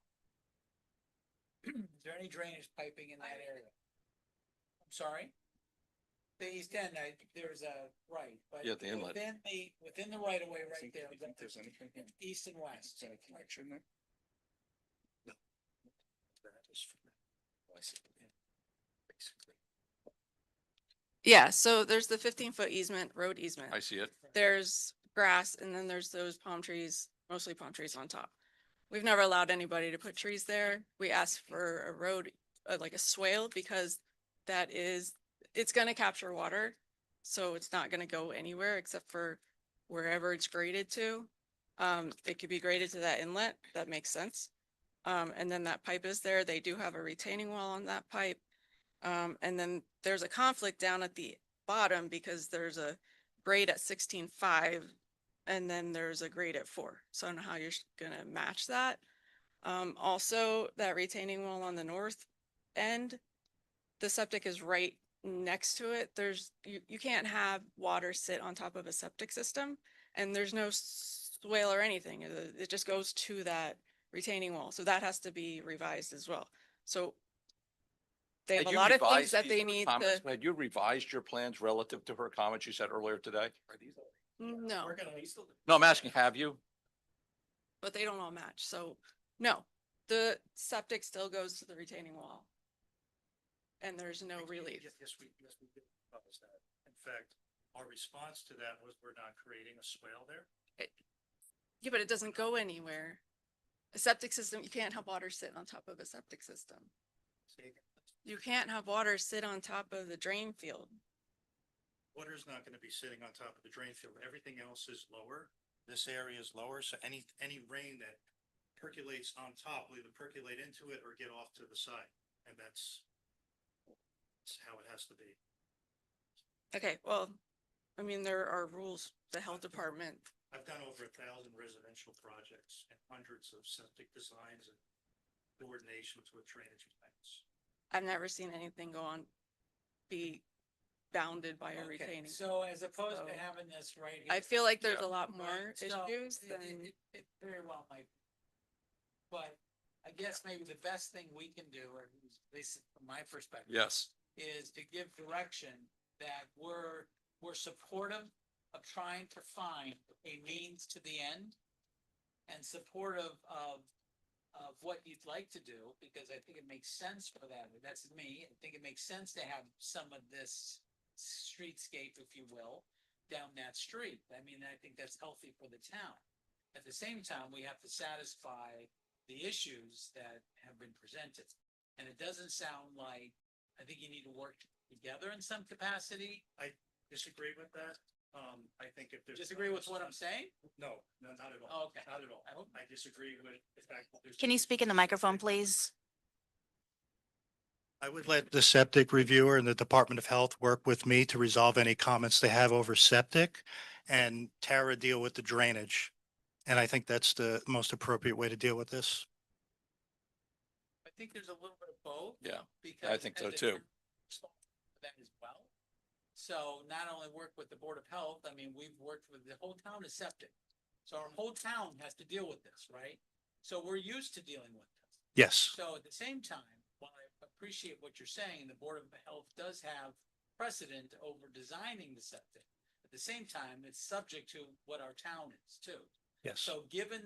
Is there any drainage piping in that area? I'm sorry? The east end, there's a, right, but. Yeah, the inlet. Within the right of way right there. You think there's anything? East and west. Is there a connection there? Yeah, so there's the 15-foot easement, road easement. I see it. There's grass and then there's those palm trees, mostly palm trees on top. We've never allowed anybody to put trees there. We asked for a road, like a swale, because it's gonna capture water. So it's not gonna go anywhere except for wherever it's graded to. It could be graded to that inlet, that makes sense. And then that pipe is there. They do have a retaining wall on that pipe. And then there's a conflict down at the bottom because there's a grade at 16.5 and then there's a grade at 4. So I don't know how you're gonna match that. Also that retaining wall on the north end, the septic is right next to it. You can't have water sit on top of a septic system and there's no swale or anything. It just goes to that retaining wall. So that has to be revised as well. So they have Had a you lot of things revised that these they need comments? to, Had you revised your plans relative to her comments you said earlier today? no, No, I'm asking, have you? but they don't all match. So no, the septic still goes to the retaining wall. And there's no relief. Yes, we did propose that. In fact, Our response to that was we're not creating a swale there. Yeah, but it doesn't go anywhere. A septic system, you can't have water sit on top of a septic system. You can't have water sit on top of the drain field. Water's not gonna be sitting on top of the drain field. Everything else is lower. This area is lower, so any rain that percolates on top will either percolate into it or get off to the side. And that's how it has to be. Okay, well, I mean, there are rules, the health department. I've done over 1,000 residential projects and hundreds of septic designs and coordinations with drainage plans. I've never seen anything be bounded by a Okay, retaining. so as opposed to So- having this right here. I feel like there's Yeah. a lot more Right, so issues it- than, it very well might. be. But I guess maybe the best thing we can do, or at least from my perspective. Yes. Is to give direction that we're supportive of trying to find a means to the end. And supportive of what you'd like to do, because I think it makes sense for that. That's me. I think it makes sense to have some of this streetscape, if you will, down that street. I mean, I think that's healthy for the town. At the same time, we have to satisfy the issues that have been presented. And it doesn't sound like, I think you need to work together in some capacity. Disagree with that. I think if there's. Disagree with what I'm saying? No, not at all. Okay. Not at all. I hope- I disagree with the fact that there's. Can you speak in the microphone, please? I would let the septic reviewer and the Department of Health work with me to resolve any comments they have over septic and Tara deal with the drainage. And I think that's the most appropriate way to deal with this. I think there's a little bit of both. Yeah, Because. think so as a too. town, we're responsible for that as well. So not only work with the Board of Health, I mean, we've worked with, the whole town is septic. So our whole town has to deal with this, right? So we're used to dealing with this. Yes. So at the same time, while I appreciate what you're saying, the Board of Health does have precedent over designing the septic. At the same time, it's subject to what our town is too. Yes. So given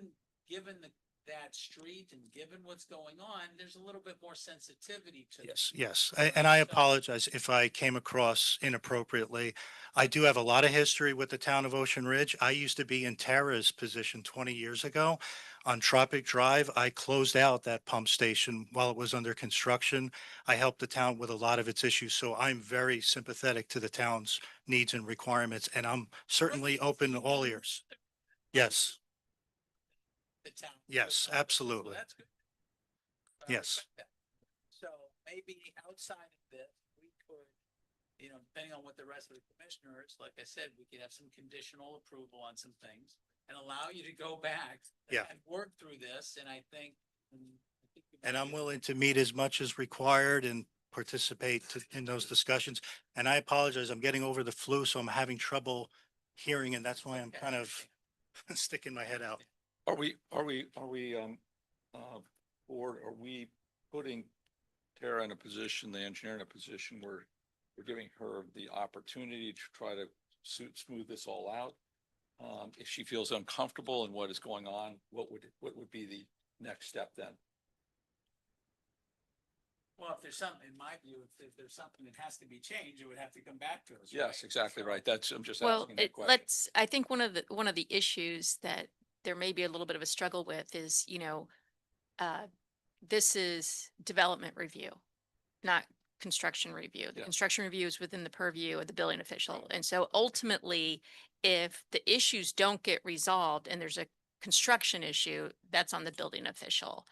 that street and given what's going on, there's a little bit more sensitivity to. Yes, yes. And I apologize if I came across inappropriately. I do have a lot of history with the town of Ocean Ridge. I used to be in Tara's position 20 years ago. On Tropic Drive, I closed out that pump station while it was under construction. I helped the town with a lot of its issues, so I'm very sympathetic to the town's needs and requirements, and I'm certainly open to all ears. Yes, The town. Yes, So absolutely. that's good. Yes. respect that. So maybe outside of this, we could, depending on what the rest of the commissioners, like I said, we could have some conditional approval on some things and allow you to go back. Yeah. And work through this, and I think. and I'm willing to meet as much as required and participate in those discussions. And I apologize, I'm getting over the flu, so I'm having trouble hearing, and that's why I'm kind of sticking my head out. Are we, board, are we putting Tara in a position, the engineer in a position where we're giving her the opportunity to try to smooth this all out? If she feels uncomfortable in what is going on, what would be the next step then? Well, if there's something, in my view, if there's something that has to be changed, it would have to come back to us. Yes, right? exactly So- right. I'm just Well, asking that question. I think one of the issues that there may be a little bit of a struggle with is, this is development review, not construction review. The Yeah. construction review is within the purview of the building official. And so ultimately, if the issues don't get resolved and there's a construction issue, that's on the building official.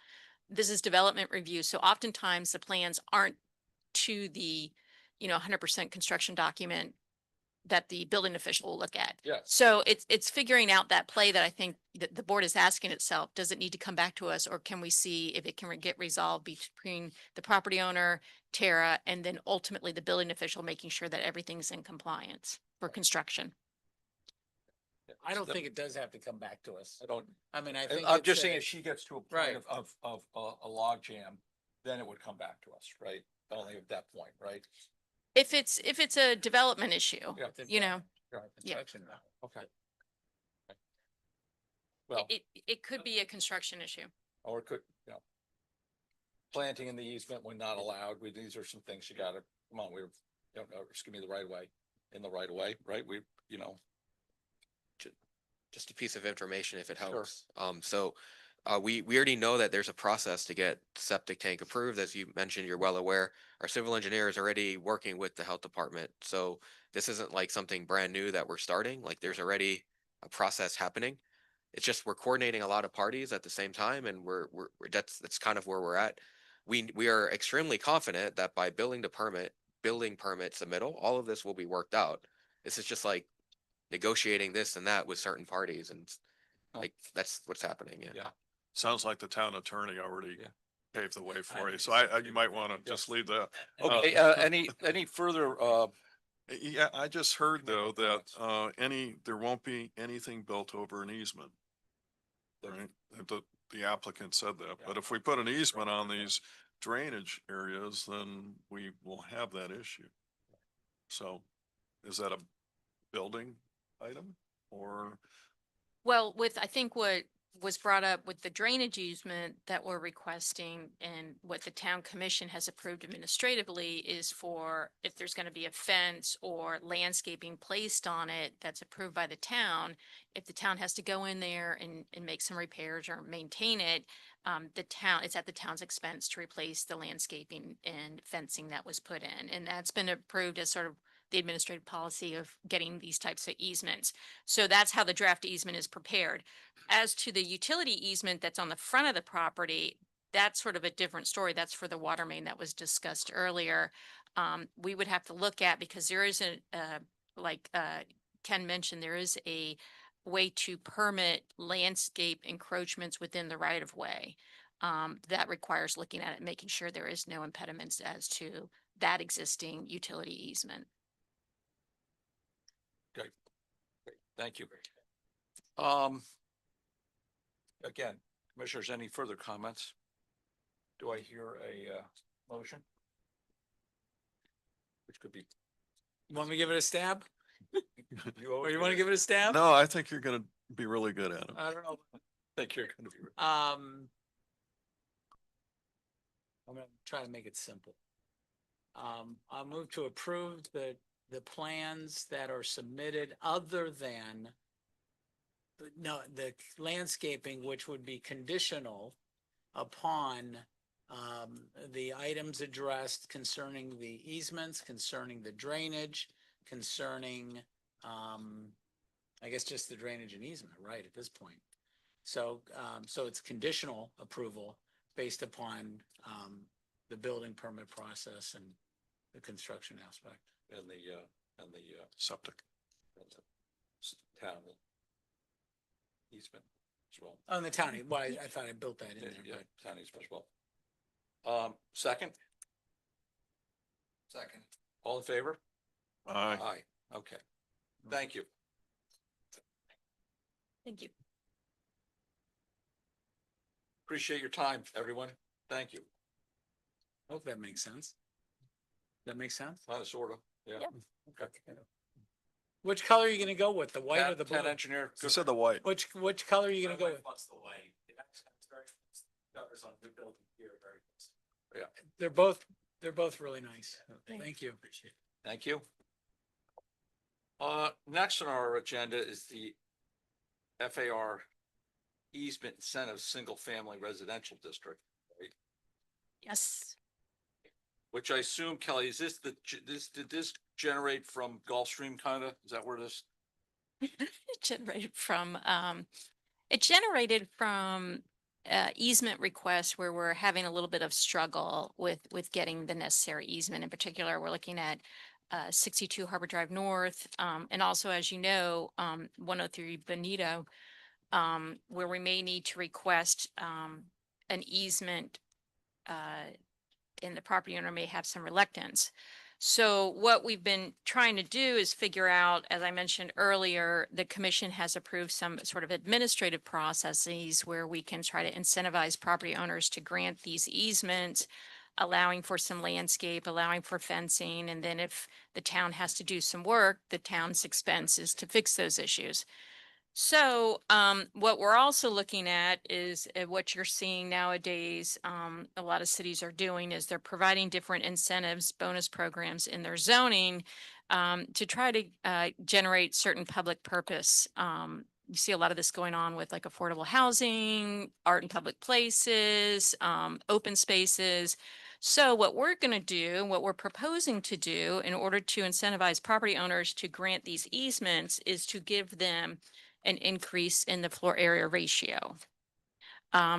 This is development review, so oftentimes the plans aren't to the, 100% construction document that the building official will look at. Yes. So it's figuring out that play that I think that the board is asking itself, does it need to come back to us, or can we see if it can get resolved between the property owner, Tara, and then ultimately the building official, making sure that everything's in compliance for construction? I don't think it does have to come back to us. I don't, I mean, I think. I'm it's just a- saying if she gets to a Right. point of a log jam, then it would come back to us, right? Only at that point, right? If it's a development issue, Yeah. you know, Yeah. Construction now. Okay. Well, it could be a construction issue. or it could, planting in the easement when not allowed. These are some things you gotta, come on, don't know, just give me the right way. in the right of way, right? We, you know, Just a piece of information if it Sure. helps. We already know that there's a process to get septic tank approved. As you mentioned, you're well aware. Our civil engineer is already working with the health department. So this isn't like something brand new that we're starting. Like there's already a process happening. It's just we're coordinating a lot of parties at the same time, and that's kind of where we're at. We are extremely confident that by building permit submittal, all of this will be worked out. This is just like negotiating this and that with certain parties, and like that's what's happening. Yeah. Yeah. Sounds like the town attorney already Yeah. paved the way for I you. So you might want to just leave that. okay, any further, Yeah, I just heard though that, there won't be anything built over an easement. Right? The applicant said that, but if we put an easement on these drainage areas, then we will have that issue. So is that a building item or? Well, I think what was brought up with the drainage easement that we're requesting and what the town commission has approved administratively is for if there's going to be a fence or landscaping placed on it that's approved by the town, if the town has to go in there and make some repairs or maintain it, it's at the town's expense to replace the landscaping and fencing that was put in. And that's been approved as sort of the administrative policy of getting these types of easements. So that's how the draft easement is prepared. As to the utility easement that's on the front of the property, that's sort of a different story. That's for the water main that was discussed earlier. We would have to look at, because there is like Ken mentioned, there is a way to permit landscape encroachments within the right of way. That requires looking at it, making sure there is no impediments as to that existing utility easement. great, thank you. Again, commissioners, any further comments? Do I hear a motion? Which could be. Want me to give it a stab? Or you always want to do give it a stab? No, I think you're gonna be really good at it. I don't know. Thank you. I'm gonna try to make it simple. I'll move to approve the plans that are submitted other than the landscaping, which would be conditional upon the items addressed concerning the easements, concerning the drainage, concerning I guess just the drainage and easement, right, at this point. So it's conditional approval based upon the building permit process and the construction aspect. And the Septic. town easement as well. Oh, and the town, well, I thought I built that in there, Yeah, but town easement as well. Second, Second. all in favor? Aye. Aye, okay, thank you. Thank you. Appreciate your time, everyone. Thank you. hope that makes sense. That makes sense? Kind of, sort of, yeah. Okay. Which color are you gonna go with, the white or the Town blue? engineer. You said the white. Which color are you gonna go with? What's the way? Covers on the building here very. They're both really nice. Thank you. Thank you. Next on our agenda is the FAR easement incentive, single family residential district, right? Yes. Which I assume, Kelly, is this did this generate from Gulfstream kind of? Is that where this? It generated from easement requests where we're having a little bit of struggle with getting the necessary easement. In particular, we're looking at 62 Harbor Drive North, and also, as you know, 103 Benito, where we may need to request an easement, and the property owner may have some reluctance. So what we've been trying to do is figure out, as I mentioned earlier, the commission has approved some sort of administrative processes where we can try to incentivize property owners to grant these easements, allowing for some landscape, allowing for fencing, and then if the town has to do some work, the town's expense is to fix those issues. So what we're also looking at is what you're seeing nowadays, a lot of cities are doing is they're providing different incentives, bonus programs in their zoning to try to generate certain public purpose. You see a lot of this going on with like affordable housing, art in public places, open spaces. So what we're going to do, what we're proposing to do in order to incentivize property owners to grant these easements is to give them an increase in the floor area ratio.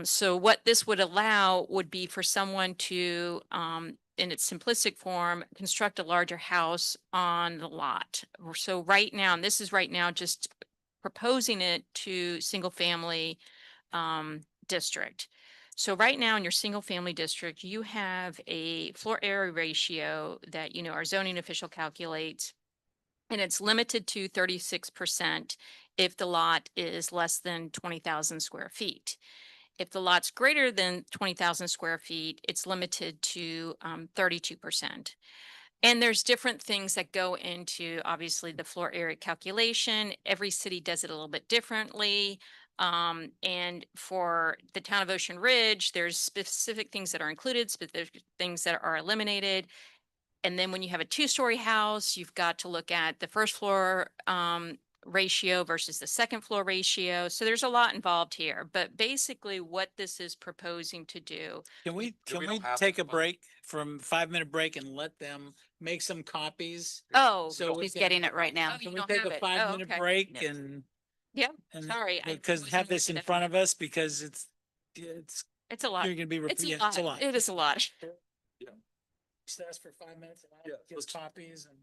So what this would allow would be for someone to, in its simplistic form, construct a larger house on the lot. So right now, and this is right now just proposing it to single family district. So right now in your single family district, you have a floor area ratio that, you know, our zoning official calculates. And it's limited to 36% if the lot is less than 20,000 square feet. If the lot's greater than 20,000 square feet, it's limited to 32%. And there's different things that go into obviously the floor area calculation. Every city does it a little bit differently. And for the town of Ocean Ridge, there's specific things that are included, specific things that are eliminated. And then when you have a two-story house, you've got to look at the first floor ratio versus the second floor ratio. So there's a lot involved here, but basically what this is proposing to do. Can we we don't have take to a break from 5-minute break and let them make some copies? Oh, So we he's can- getting it right now. Can you we don't take have a it. Oh, 5-minute okay. break and? Yeah, and- sorry. I Because wasn't have aware this in that. front of us because it's, It's a lot. you're gonna be, It's a yeah, lot. it's a lot. It is a lot. Just ask for 5 minutes and Yeah, I'll get let's- copies and.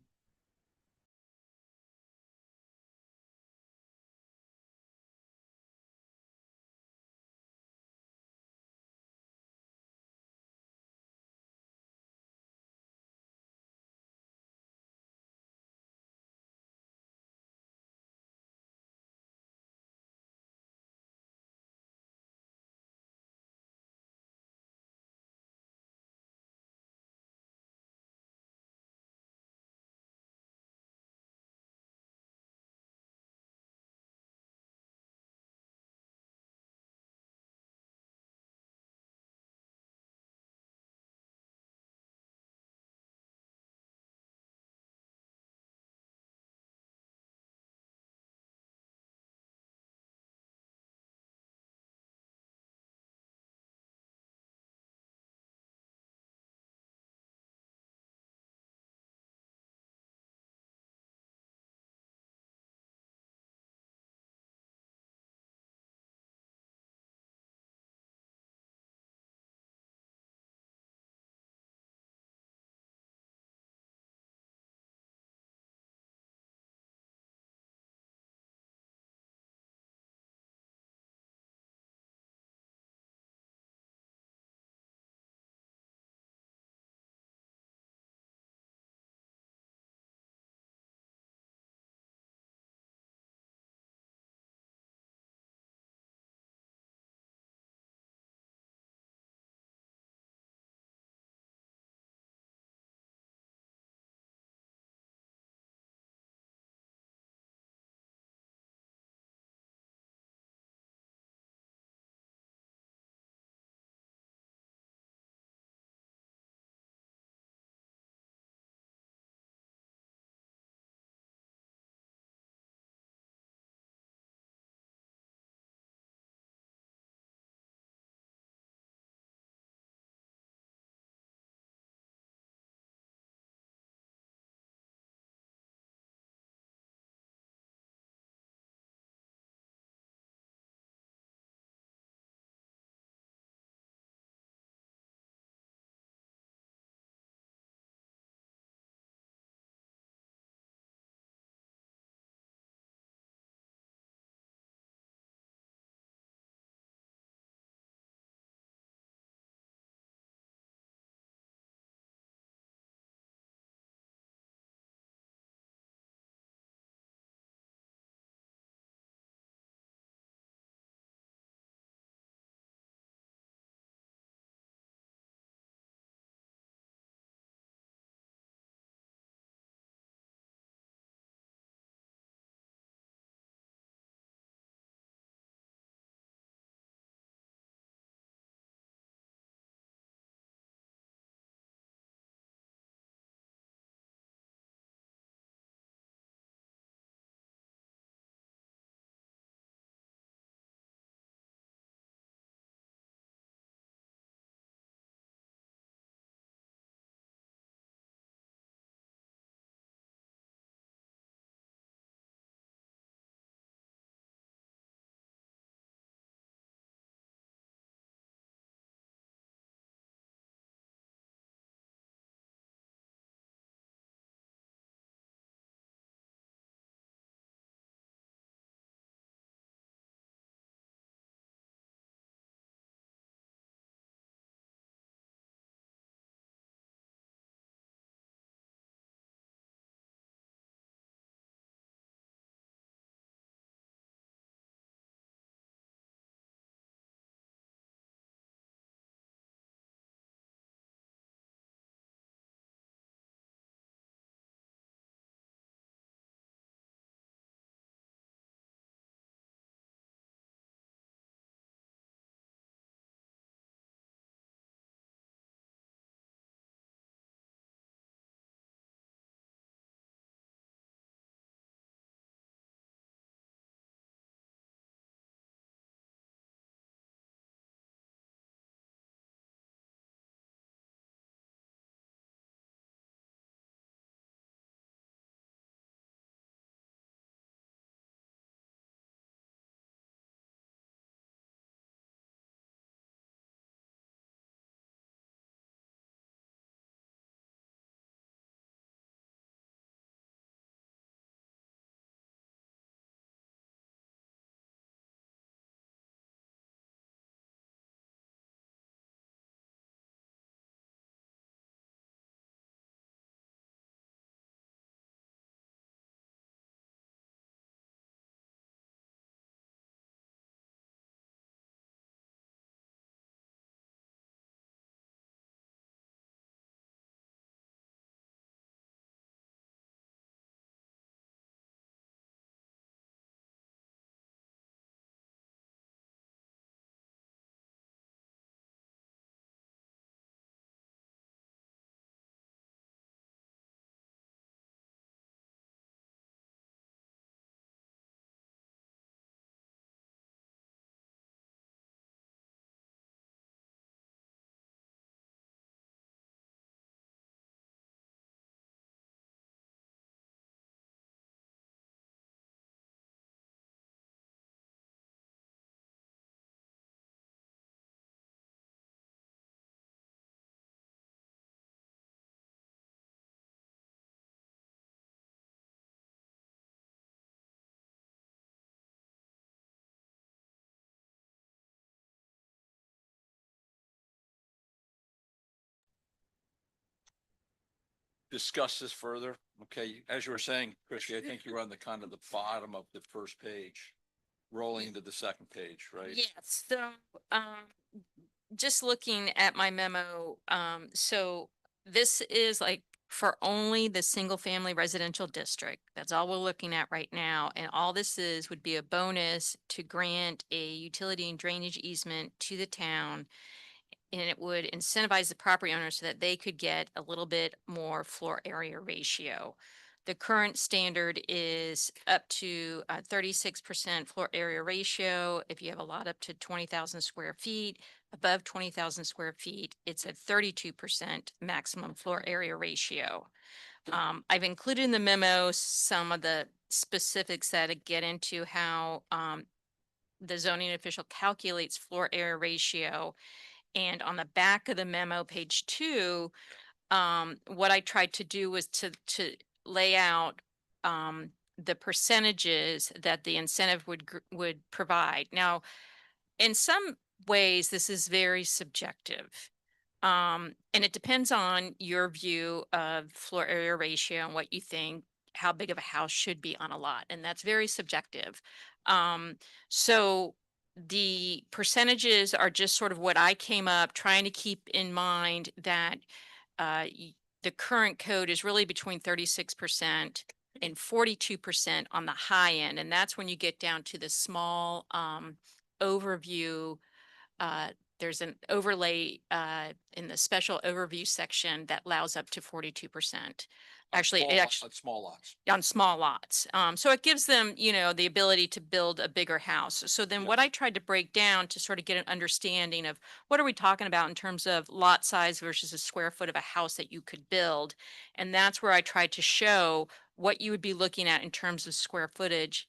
discuss this further? Okay, as you were saying, Christie, I think you were on the kind of the bottom of the first page, rolling into the second page, right? Yes, so, just looking at my memo, so this is like for only the single family residential district. That's all we're looking at right now. And all this is would be a bonus to grant a utility and drainage easement to the town. And it would incentivize the property owner so that they could get a little bit more floor area ratio. The current standard is up to 36% floor area ratio. If you have a lot up to 20,000 square feet, above 20,000 square feet, it's a 32% maximum floor area ratio. I've included in the memo some of the specifics that get into how the zoning official calculates floor area ratio. And on the back of the memo, page 2, what I tried to do was to lay out the percentages that the incentive would provide. Now, in some ways, this is very subjective. And it depends on your view of floor area ratio and what you think, how big of a house should be on a lot. And that's very subjective. So the percentages are just sort of what I came up trying to keep in mind that the current code is really between 36% and 42% on the high end. And that's when you get down to the small overview. There's an overlay in the special overview section that allows up to 42%. Actually, On small lots. on small lots. So it gives them, the ability to build a bigger house. So then Yeah. what I tried to break down to sort of get an understanding of what are we talking about in terms of lot size versus a square foot of a house that you could build. And that's where I tried to show what you would be looking at in terms of square footage,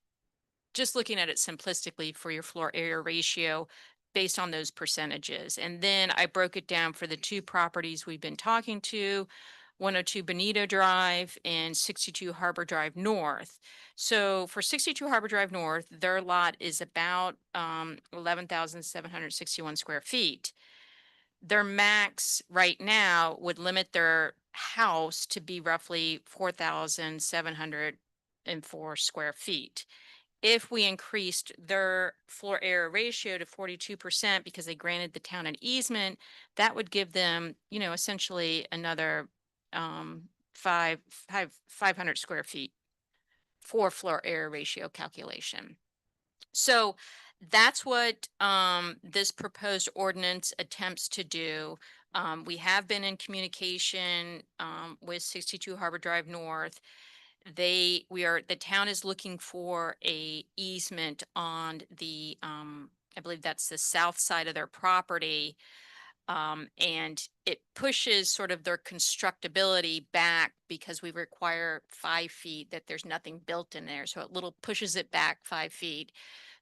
just looking at it simplistically for your floor area ratio based on those percentages. And then I broke it down for the two properties we've been talking to, 102 Bonito Drive and 62 Harbor Drive North. So for 62 Harbor Drive North, their lot is about 11,761 square feet. Their max right now would limit their house to be roughly 4,704 square feet. If we increased their floor area ratio to 42% because they granted the town an easement, that would give them, essentially another 500 square feet for floor area ratio calculation. So that's what this proposed ordinance attempts to do. We have been in communication with 62 Harbor Drive North. The town is looking for a easement on the, I believe that's the south side of their property. And it pushes sort of their constructability back because we require 5 feet, that there's nothing built in there. So it little pushes it back 5 feet.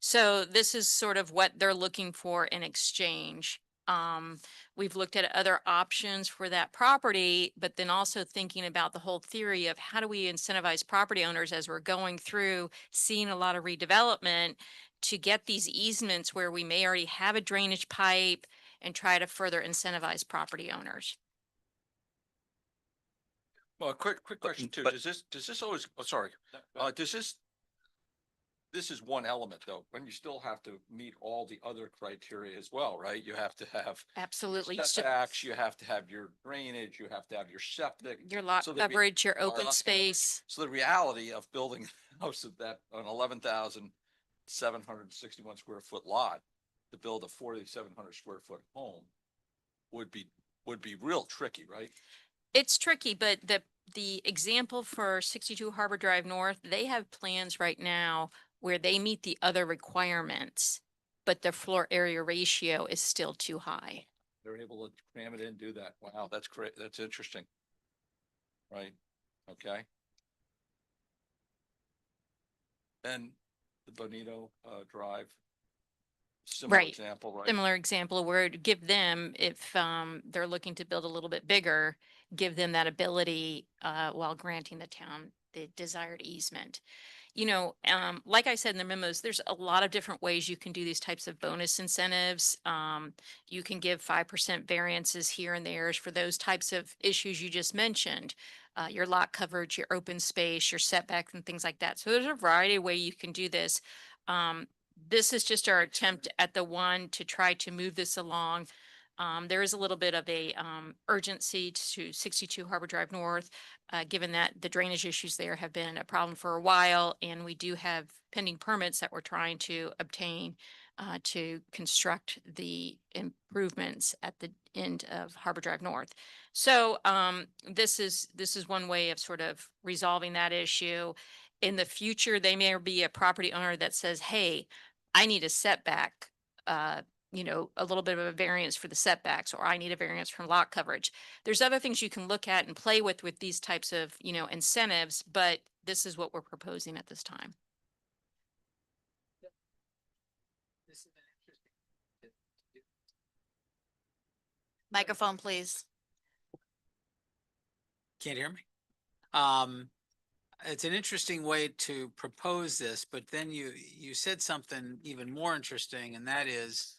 So this is sort of what they're looking for in exchange. We've looked at other options for that property, but then also thinking about the whole theory of how do we incentivize property owners as we're going through, seeing a lot of redevelopment, to get these easements where we may already have a drainage pipe and try to further incentivize property owners. Well, a quick question too. but- Does this always, sorry, this is one element though, when you still have to meet all the other criteria as well, right? You have to have Absolutely. So setbacks, you have to have your drainage, you have to have your septic. your lot So that we- coverage, your Our open lot space. So the reality of building a house of that, an 11,761 square foot lot, to build a 4,700 square foot home would be real tricky, right? It's tricky, but the example for 62 Harbor Drive North, they have plans right now where they meet the other requirements, but the floor area ratio is still too high. They're able to cram it in, do that. Wow, that's great. That's interesting. Right, okay. And the Bonito Drive. Similar Right. example, right? Similar example where to give them, if they're looking to build a little bit bigger, give them that ability while granting the town the desired easement. like I said in the memos, there's a lot of different ways you can do these types of bonus incentives. You can give 5% variances here and there for those types of issues you just mentioned. Your lot coverage, your open space, your setbacks and things like that. So there's a variety of ways you can do this. This is just our attempt at the one to try to move this along. There is a little bit of a urgency to 62 Harbor Drive North, given that the drainage issues there have been a problem for a while, and we do have pending permits that we're trying to obtain to construct the improvements at the end of Harbor Drive North. So this is one way of sort of resolving that issue. In the future, they may be a property owner that says, "Hey, I need a setback." A little bit of a variance for the setbacks, or I need a variance from lot coverage. There's other things you can look at and play with these types of, incentives, but this is what we're proposing at this time. This is an interesting. Microphone, please. Can't hear me? It's an interesting way to propose this, but then you said something even more interesting, and that is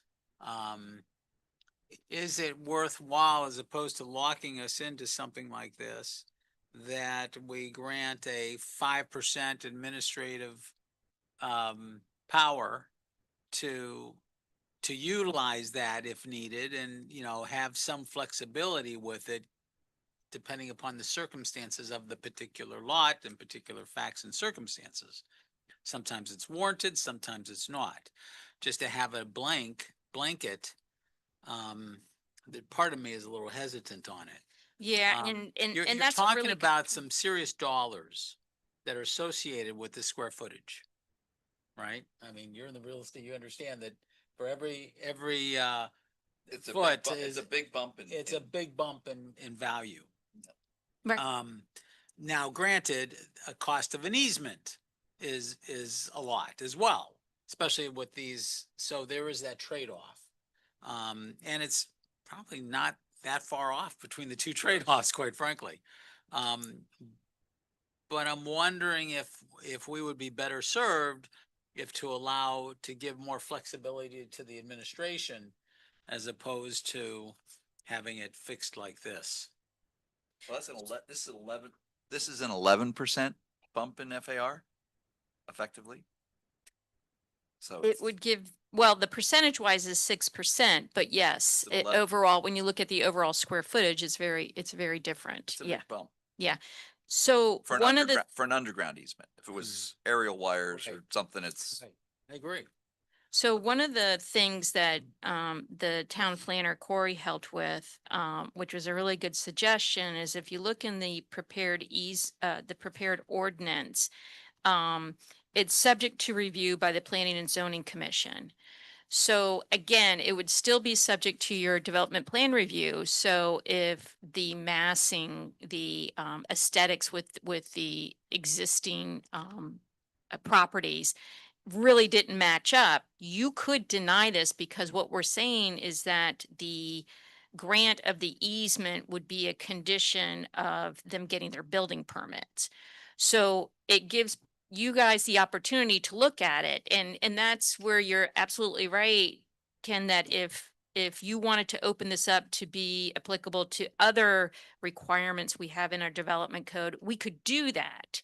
it worthwhile, as opposed to locking us into something like this, that we grant a 5% administrative power to utilize that if needed, and have some flexibility with it depending upon the circumstances of the particular lot and particular facts and circumstances. Sometimes it's warranted, sometimes it's not. Just to have a blanket, that part of me is a little hesitant on it. Yeah, You're and that's talking really about some serious dollars that are associated with the square footage, right? I mean, you're in the real estate, you understand that for every It's a foot it's a big bump in. it's a big bump in value. Right. Now granted, a cost of an easement is a lot as well, especially with these, so there is that trade-off. And it's probably not that far off between the two trade-offs, quite frankly. But I'm wondering if we would be better served if to give more flexibility to the administration as opposed to having it fixed like this. Well, this is an 11% bump in FAR effectively. So It would give, well, the percentage wise is 6%, but yes, It's 11. overall, when you look at the overall square footage, it's very different. it's a Yeah, big bump yeah. So for one of the, for an underground easement. If it was aerial wires or Right. something, it's Right. I agree. so one of the things that the town planner Corey helped with, which was a really good suggestion, is if you look in the prepared ordinance, it's subject to review by the Planning and Zoning Commission. So again, it would still be subject to your development plan review. So if the massing, the aesthetics with the existing properties really didn't match up, you could deny this, because what we're saying is that the grant of the easement would be a condition of them getting their building permits. So it gives you guys the opportunity to look at it, and that's where you're absolutely right, Ken, that if you wanted to open this up to be applicable to other requirements we have in our development code, we could do that.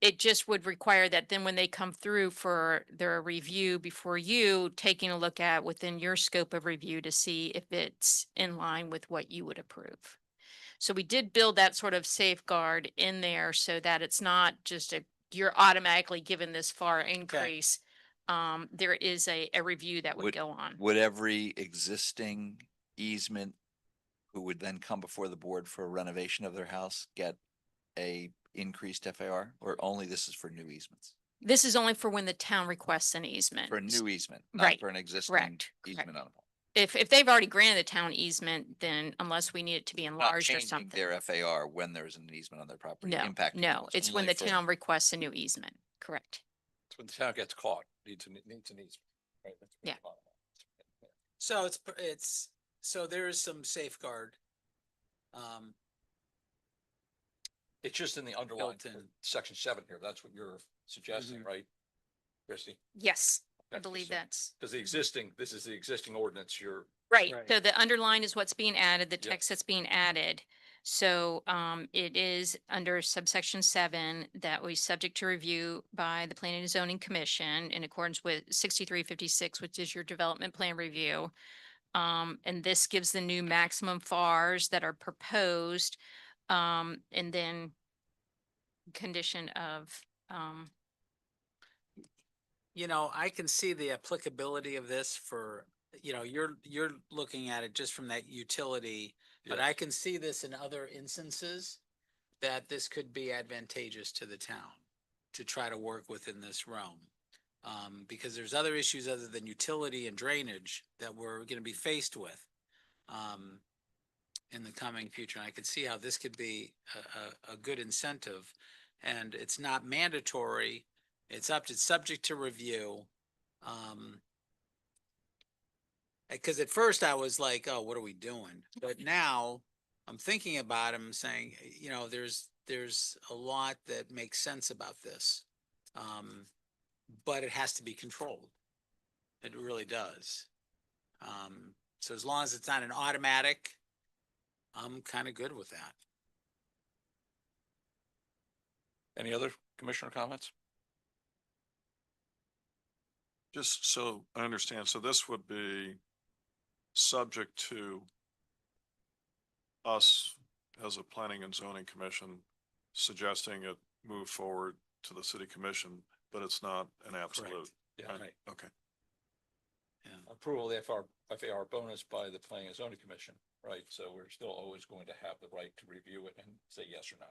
It just would require that then when they come through for their review before you, taking a look at within your scope of review to see if it's in line with what you would approve. So we did build that sort of safeguard in there so that it's not just you're automatically given this far increase. There is a review that would go on. would every existing easement who would then come before the board for a renovation of their house get a increased FAR, or only this is for new easements? This is only for when the town requests an easement. For a new easement, not Right, for an existing correct. easement on a home. If they've already granted the town easement, then unless we need it to be Not enlarged or changing something. their FAR when there's an easement on their property. No, impacting no, those, it's when only the for- town requests a new easement, correct? It's when the town gets caught, needs an easement. Right, that's what Yeah. it's all about. So so there is some safeguard. It's just in the underlying, Built in. section 7 here. That's what you're suggesting, right? Christie? Yes, I That's believe the same. that's Because the existing, this is the existing ordinance you're, right. Right. So the underline is what's being added, the Yeah. text that's being added. So it is under subsection 7 that we subject to review by the Planning and Zoning Commission in accordance with 6356, which is your development plan review. And this gives the new maximum FARs that are proposed. And then condition of, You know, I can see the applicability of this for, you know, you're looking at it just from that utility. But I Yes. can see this in other instances that this could be advantageous to the town to try to work within this realm. Because there's other issues other than utility and drainage that we're gonna be faced with. In the coming future. And I could see how this could be a good incentive. And it's not mandatory. It's subject to review. Because at first I was like, oh, what are we doing? But now I'm thinking about it, I'm saying, you know, there's a lot that makes sense about this. But it has to be controlled. It really does. So as long as it's not an automatic, I'm kind of good with that. any other commissioner comments? Just so I understand, so this would be subject to us as a planning and zoning commission suggesting it move forward to the city commission, but it's not an absolute. Yeah, Right. Okay. Approval of the FAR bonus by the Planning and Zoning Commission, right? So we're still always going to have the right to review it and say yes or no.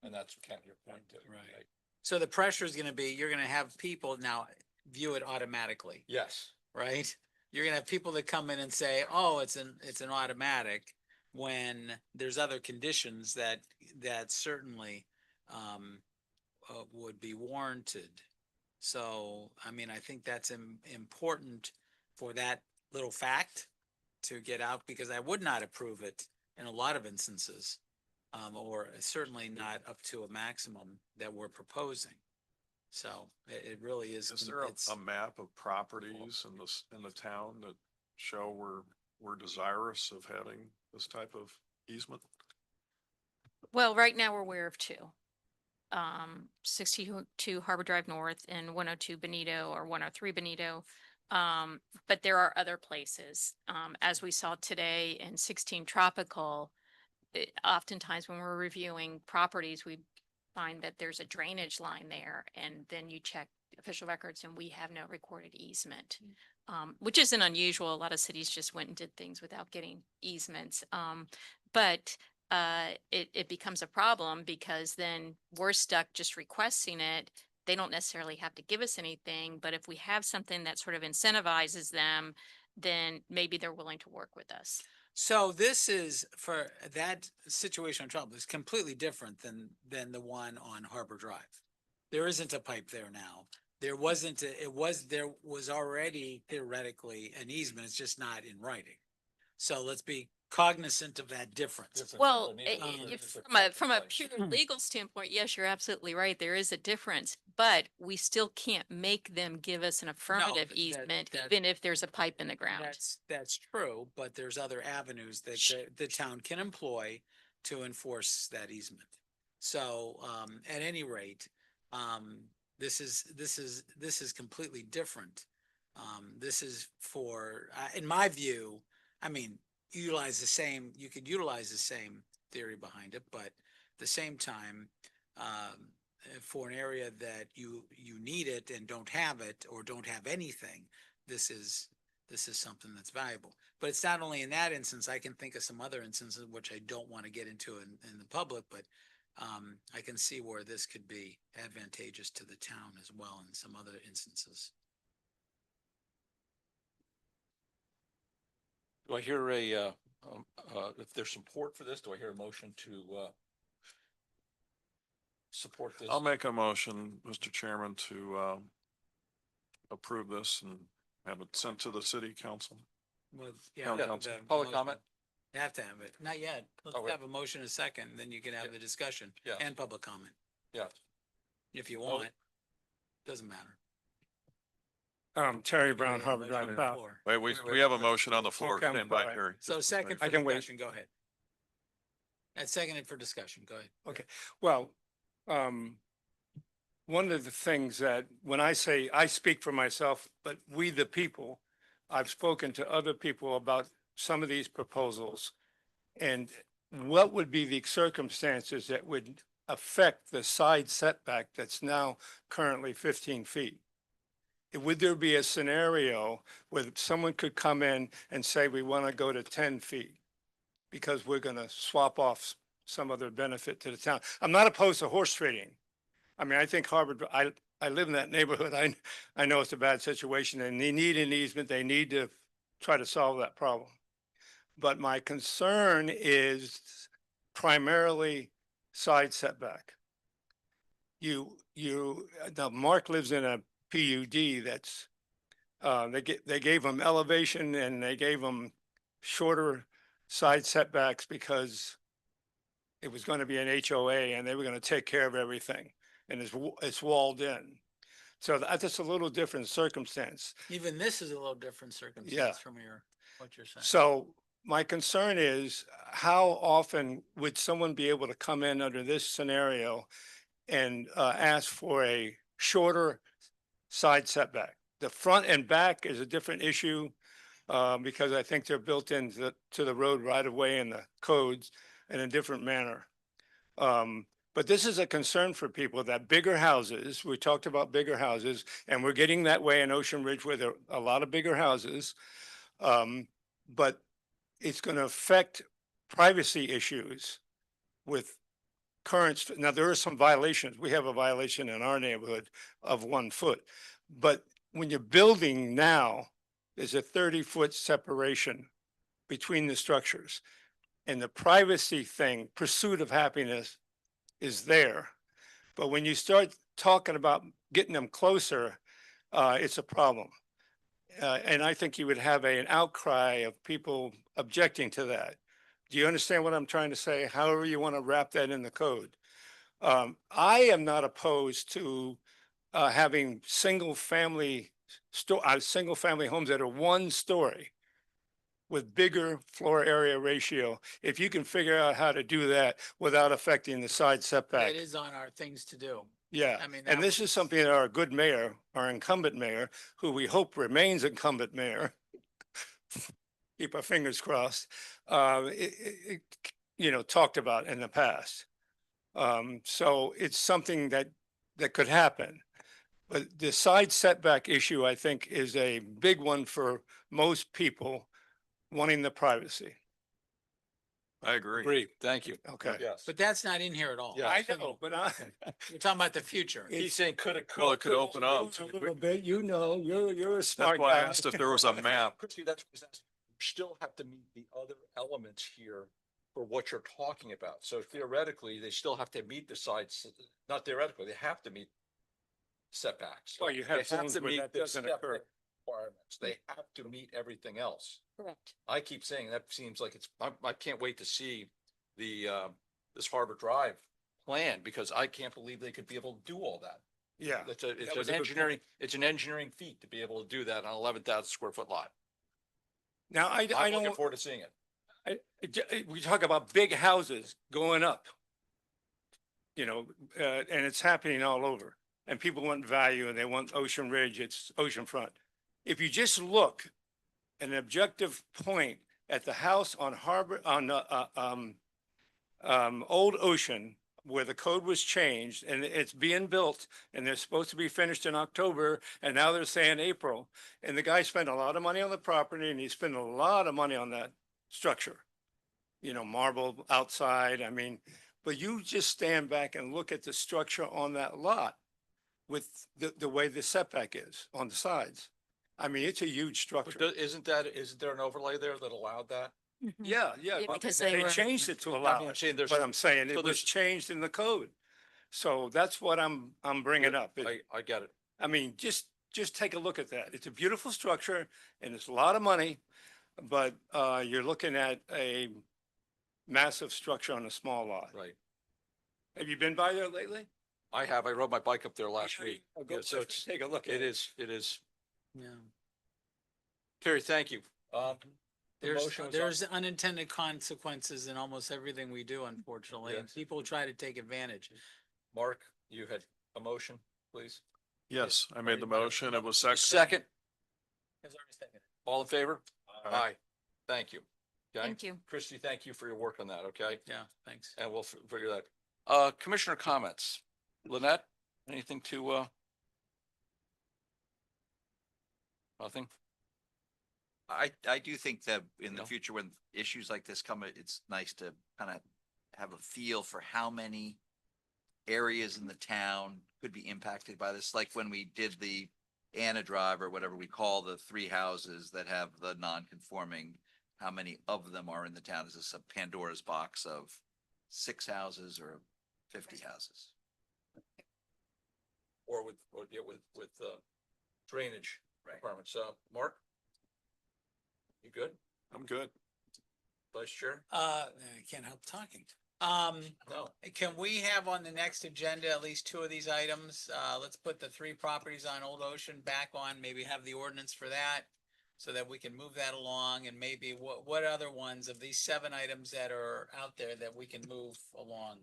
And that's kind of your point too. Right. So the pressure is gonna be, you're gonna have people now view it automatically, Yes. right? You're gonna have people that come in and say, oh, it's an automatic, when there's other conditions that certainly would be warranted. So, I mean, I think that's important for that little fact to get out, because I would not approve it in a lot of instances. Or certainly not up to a maximum that we're proposing. So it really is. Is there it's- a map of properties in the town that show we're desirous of having this type of easement? well, right now we're aware of 2. 62 Harbor Drive North and 102 Benito or 103 Benito. But there are other places. As we saw today in 16 Tropical, oftentimes when we're reviewing properties, we find that there's a drainage line there, and then you check official records and we have no recorded easement. Which isn't unusual. A lot of cities just went and did things without getting easements. But it becomes a problem because then we're stuck just requesting it. They don't necessarily have to give us anything, but if we have something that sort of incentivizes them, then maybe they're willing to work with us. So this is, for that situation on Trump, is completely different than the one on Harbor Drive. There isn't a pipe there now. There wasn't, there was already theoretically an easement. It's just not in writing. So let's be cognizant of that difference. Well, It's from a pure legal standpoint, yes, you're absolutely right. There is a difference, but we still can't make them give us an affirmative easement, even if there's a pipe in the ground. That's true, but there's other avenues that the town can employ to enforce that easement. So, at any rate, this is completely different. This is for, in my view, I mean, you could utilize the same theory behind it, but at the same time, for an area that you need it and don't have it or don't have anything, this is something that's valuable. But it's not only in that instance. I can think of some other instances which I don't want to get into in the public, but I can see where this could be advantageous to the town as well in some other instances. Do I hear if there's support for this, do I hear a motion to support this? I'll make a motion, Mr. Chairman, to approve this and have it sent to the city council. With, Yeah, with the public motion. comment? You have to have it. Not yet. Let's Oh, wait. have a motion a second, then you can have Yeah. the discussion Yeah. and public comment, Yeah. if you Oh. want. Doesn't matter. Terry Brown, Yeah, Harvard motion on Drive the South. floor. Wait, Wait, we have a wait. motion on the floor. Okay, I'm Stand by, sorry. Harry. So Just second wait. for I can wait. discussion, go ahead. That's seconded for discussion, go ahead. Well, one of the things that when I say, I speak for myself, but we the people, I've spoken to other people about some of these proposals. And what would be the circumstances that would affect the side setback that's now currently 15 feet? Would there be a scenario where someone could come in and say, we want to go to 10 feet? Because we're going to swap off some other benefit to the town. I'm not opposed to horse trading. I mean, I think Harvard, I live in that neighborhood. I know it's a bad situation and they need an easement. They need to try to solve that problem. But my concern is primarily side setback. Now Mark lives in a PUD that's, they gave him elevation and they gave him shorter side setbacks because it was going to be an HOA and they were going to take care of everything. And it's walled in. So that's a little different circumstance. Even this is a little different circumstance from what you're saying. So my concern is how often would someone be able to come in under this scenario and ask for a shorter side setback? The front and back is a different issue because I think they're built into the road right of way in the codes in a different manner. But this is a concern for people that bigger houses, we talked about bigger houses, and we're getting that way in Ocean Ridge where there are a lot of bigger houses. But it's going to affect privacy issues with current. Now, there are some violations. We have a violation in our neighborhood of 1 foot. But when you're building now, there's a 30-foot separation between the structures. And the privacy thing, pursuit of happiness, is there. But when you start talking about getting them closer, it's a problem. And I think you would have an outcry of people objecting to that. Do you understand what I'm trying to say? However you want to wrap that in the code. I am not opposed to having single family homes that are 1 story with bigger floor area ratio. If you can figure out how to do that without affecting the side setback. It is on our things to do. Yeah, I mean, and that this is something that our good mayor, our incumbent mayor, who we hope remains incumbent mayor, keep our fingers crossed, talked about in the past. So it's something that could happen. But the side setback issue, I think, is a big one for most people wanting the privacy. I agree. Agree. Thank you. Okay. Yes. But that's not in here at all. Yeah. I know, but You're talking about the future. He's saying could it? Well, it could open up. A little bit, you're a That's smart why I guy. asked if there was a map. Christie, that's, still have to meet the other elements here for what you're talking about. So theoretically, they still have to meet the sides, not theoretically, they have to meet setbacks. Well, you have They zones to where meet that the doesn't setback occur. Requirements. They have to meet everything else. Correct. I keep saying that seems like I can't wait to see the, this Harbor Drive plan because I can't believe they could be able to do all that. Yeah. It's That was an a good engineering, it's an engineering feat to be able to do that on 11,000 square foot lot. Now, I I'm don't. looking forward to seeing it. We talk about big houses going up. And it's happening all over. And people want value and they want Ocean Ridge, it's oceanfront. If you just look at an objective point at the house on Old Ocean, where the code was changed and it's being built and they're supposed to be finished in October and now they're saying April. And the guy spent a lot of money on the property and he spent a lot of money on that structure. Marble outside, but you just stand back and look at the structure on that lot with the way the setback is on the sides. It's a huge structure. But isn't there an overlay there that allowed that? Yeah, Yeah, but because they they were- changed it to I allow mean, I'm it. saying there's, But I'm saying so it was there's- changed in the code. So that's what I'm bringing up. I get it. Just take a look at that. It's a beautiful structure and it's a lot of money. but you're looking at a massive structure on a small lot. Right. Have you been by there lately? I have. I rode my bike up there last week. Go Yeah, so it's, take a look at it it. is, it is. Yeah. Terry, thank you. The There's, motion was on- there's unintended consequences in almost everything we do, unfortunately, and Yes. people try to take advantage. Mark, you had a motion, please? Yes, I made the motion. It was second. Second, Has already seconded. all in favor? Aye. Thank you. Okay? Thank you. Christie, thank you for your work on that, okay? Yeah, thanks. And we'll figure that. Commissioner comments. Lynette, anything to, nothing? I do think that in the No. future, when issues like this come, it's nice to kind of have a feel for how many areas in the town could be impacted by this, like when we did the Anna Drive or whatever we call the 3 houses that have the non-conforming, how many of them are in the town? Is this a Pandora's box of 6 houses or 50 houses? Or with, drainage requirements. Mark? You good? I'm good. Vice Chair? I can't help talking. No. Can we have on the next agenda at least 2 of these items? Let's put the 3 properties on Old Ocean back on, maybe have the ordinance for that. So that we can move that along, and maybe what other ones of these 7 items that are out there that we can move along?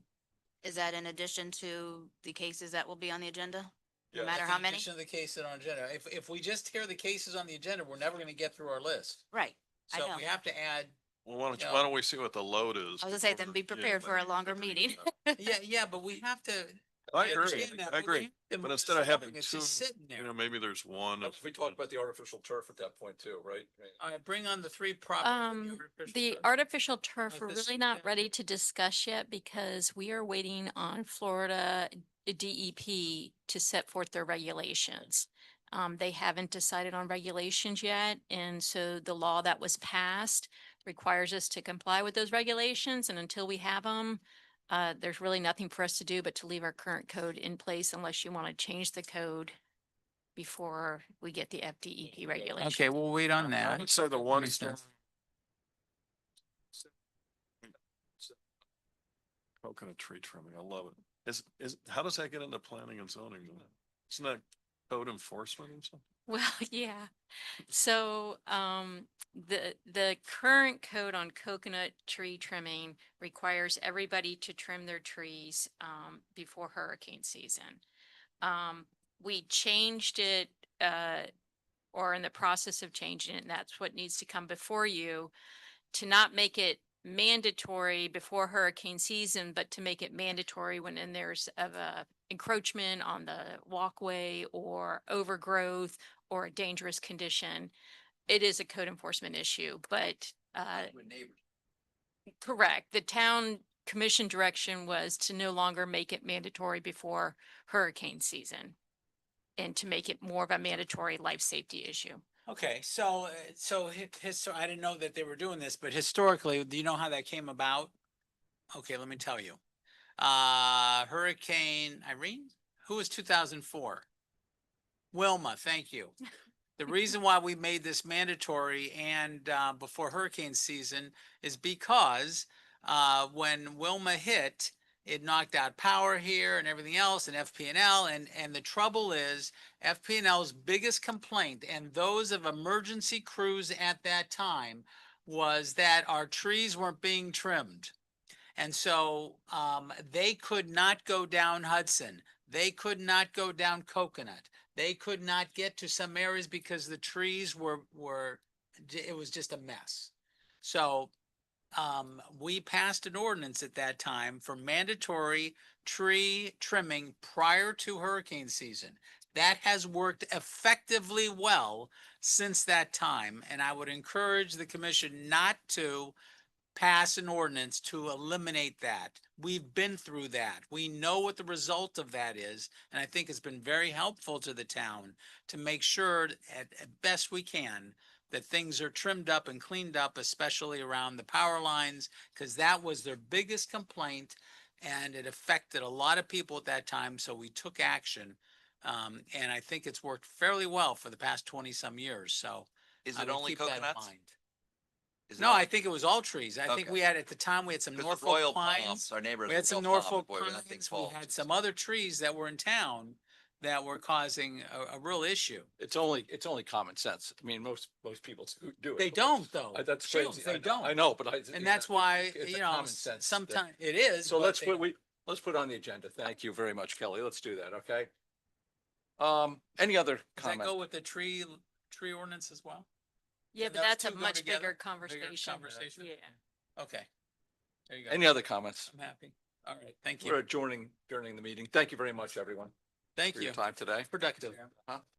Is that in addition to the cases that will be on the agenda? No Yeah. matter That's how in many? addition to the cases on agenda. If we just hear the cases on the agenda, we're never gonna get through our list. Right. I So know. we have to add, Well, why Yeah. don't we see what the load is? I was gonna say, before then be yeah, prepared for a then- longer meeting. yeah, but we have to. I agree, understand that, I but we agree. have to But move instead this of having along. It's 2, just sitting there. maybe there's one. of- We talked about the artificial turf at that point too, right? All right, bring on the 3 properties. The artificial turf, we're this- really not ready to discuss yet because we are waiting on Florida DEP to set forth their regulations. They haven't decided on regulations yet, and so the law that was passed requires us to comply with those regulations, and until we have them, there's really nothing for us to do but to leave our current code in place unless you want to change the code before we get the FDEP regulations. Okay, we'll wait on I that. would say the one. Makes sense. Coconut tree trimming, I love it. How does that get into planning and zoning? Isn't that code enforcement and something? Well, yeah. So, the current code on coconut tree trimming requires everybody to trim their trees, before hurricane season. We changed it, or in the process of changing it, and that's what needs to come before you, to not make it mandatory before hurricane season, but to make it mandatory when there's a encroachment on the walkway or overgrowth or a dangerous condition. It is a code enforcement issue, but, correct. The town commission direction was to no longer make it mandatory before hurricane season and to make it more of a mandatory life safety issue. Okay, so I didn't know that they were doing this, but historically, do you know how that came about? Okay, let me tell you. Hurricane Irene, who was 2004? Wilma, thank you. The reason why we made this mandatory and before hurricane season is because when Wilma hit, it knocked out power here and everything else and FP&L. And the trouble is FP&L's biggest complaint and those of emergency crews at that time was that our trees weren't being trimmed. And so they could not go down Hudson. They could not go down Coconut. They could not get to some areas because the trees it was just a mess. So we passed an ordinance at that time for mandatory tree trimming prior to hurricane season. That has worked effectively well since that time, and I would encourage the commission not to pass an ordinance to eliminate that. We've been through that. We know what the result of that is, and I think it's been very helpful to the town to make sure at best we can that things are trimmed up and cleaned up, especially around the power lines, because that was their biggest complaint and it affected a lot of people at that time. So we took action. And I think it's worked fairly well for the past 20 some years. So Is I it would only keep that in coconuts? mind. Is it No, all- I think it was all trees. I think Okay. we had, at the time, we had some 'cause the Royal Norfolk pines. palms, our neighbors. We had were some Royal palm, Norfolk boy, when that thing pines. We falls, had it's- some other trees that were in town that were causing a real issue. It's only common sense. I mean, most people do it. They don't though. That's Shields, crazy. They don't. I know, but I. And that's why, it's a you know, common sense that- sometimes it is. So but let's they- let's put on the agenda. Thank you very much, Kelly. Let's do that, okay? Any other Does that comment? go with the tree ordinance as well? Yeah, And but those that's a two go much together? bigger Bigger conversation. conversation? Yeah. Okay. There you go. Any other comments? I'm happy. All right, thank We're you. adjourning during the meeting. Thank you very much, everyone, Thank for you. your time today. Productive. Huh?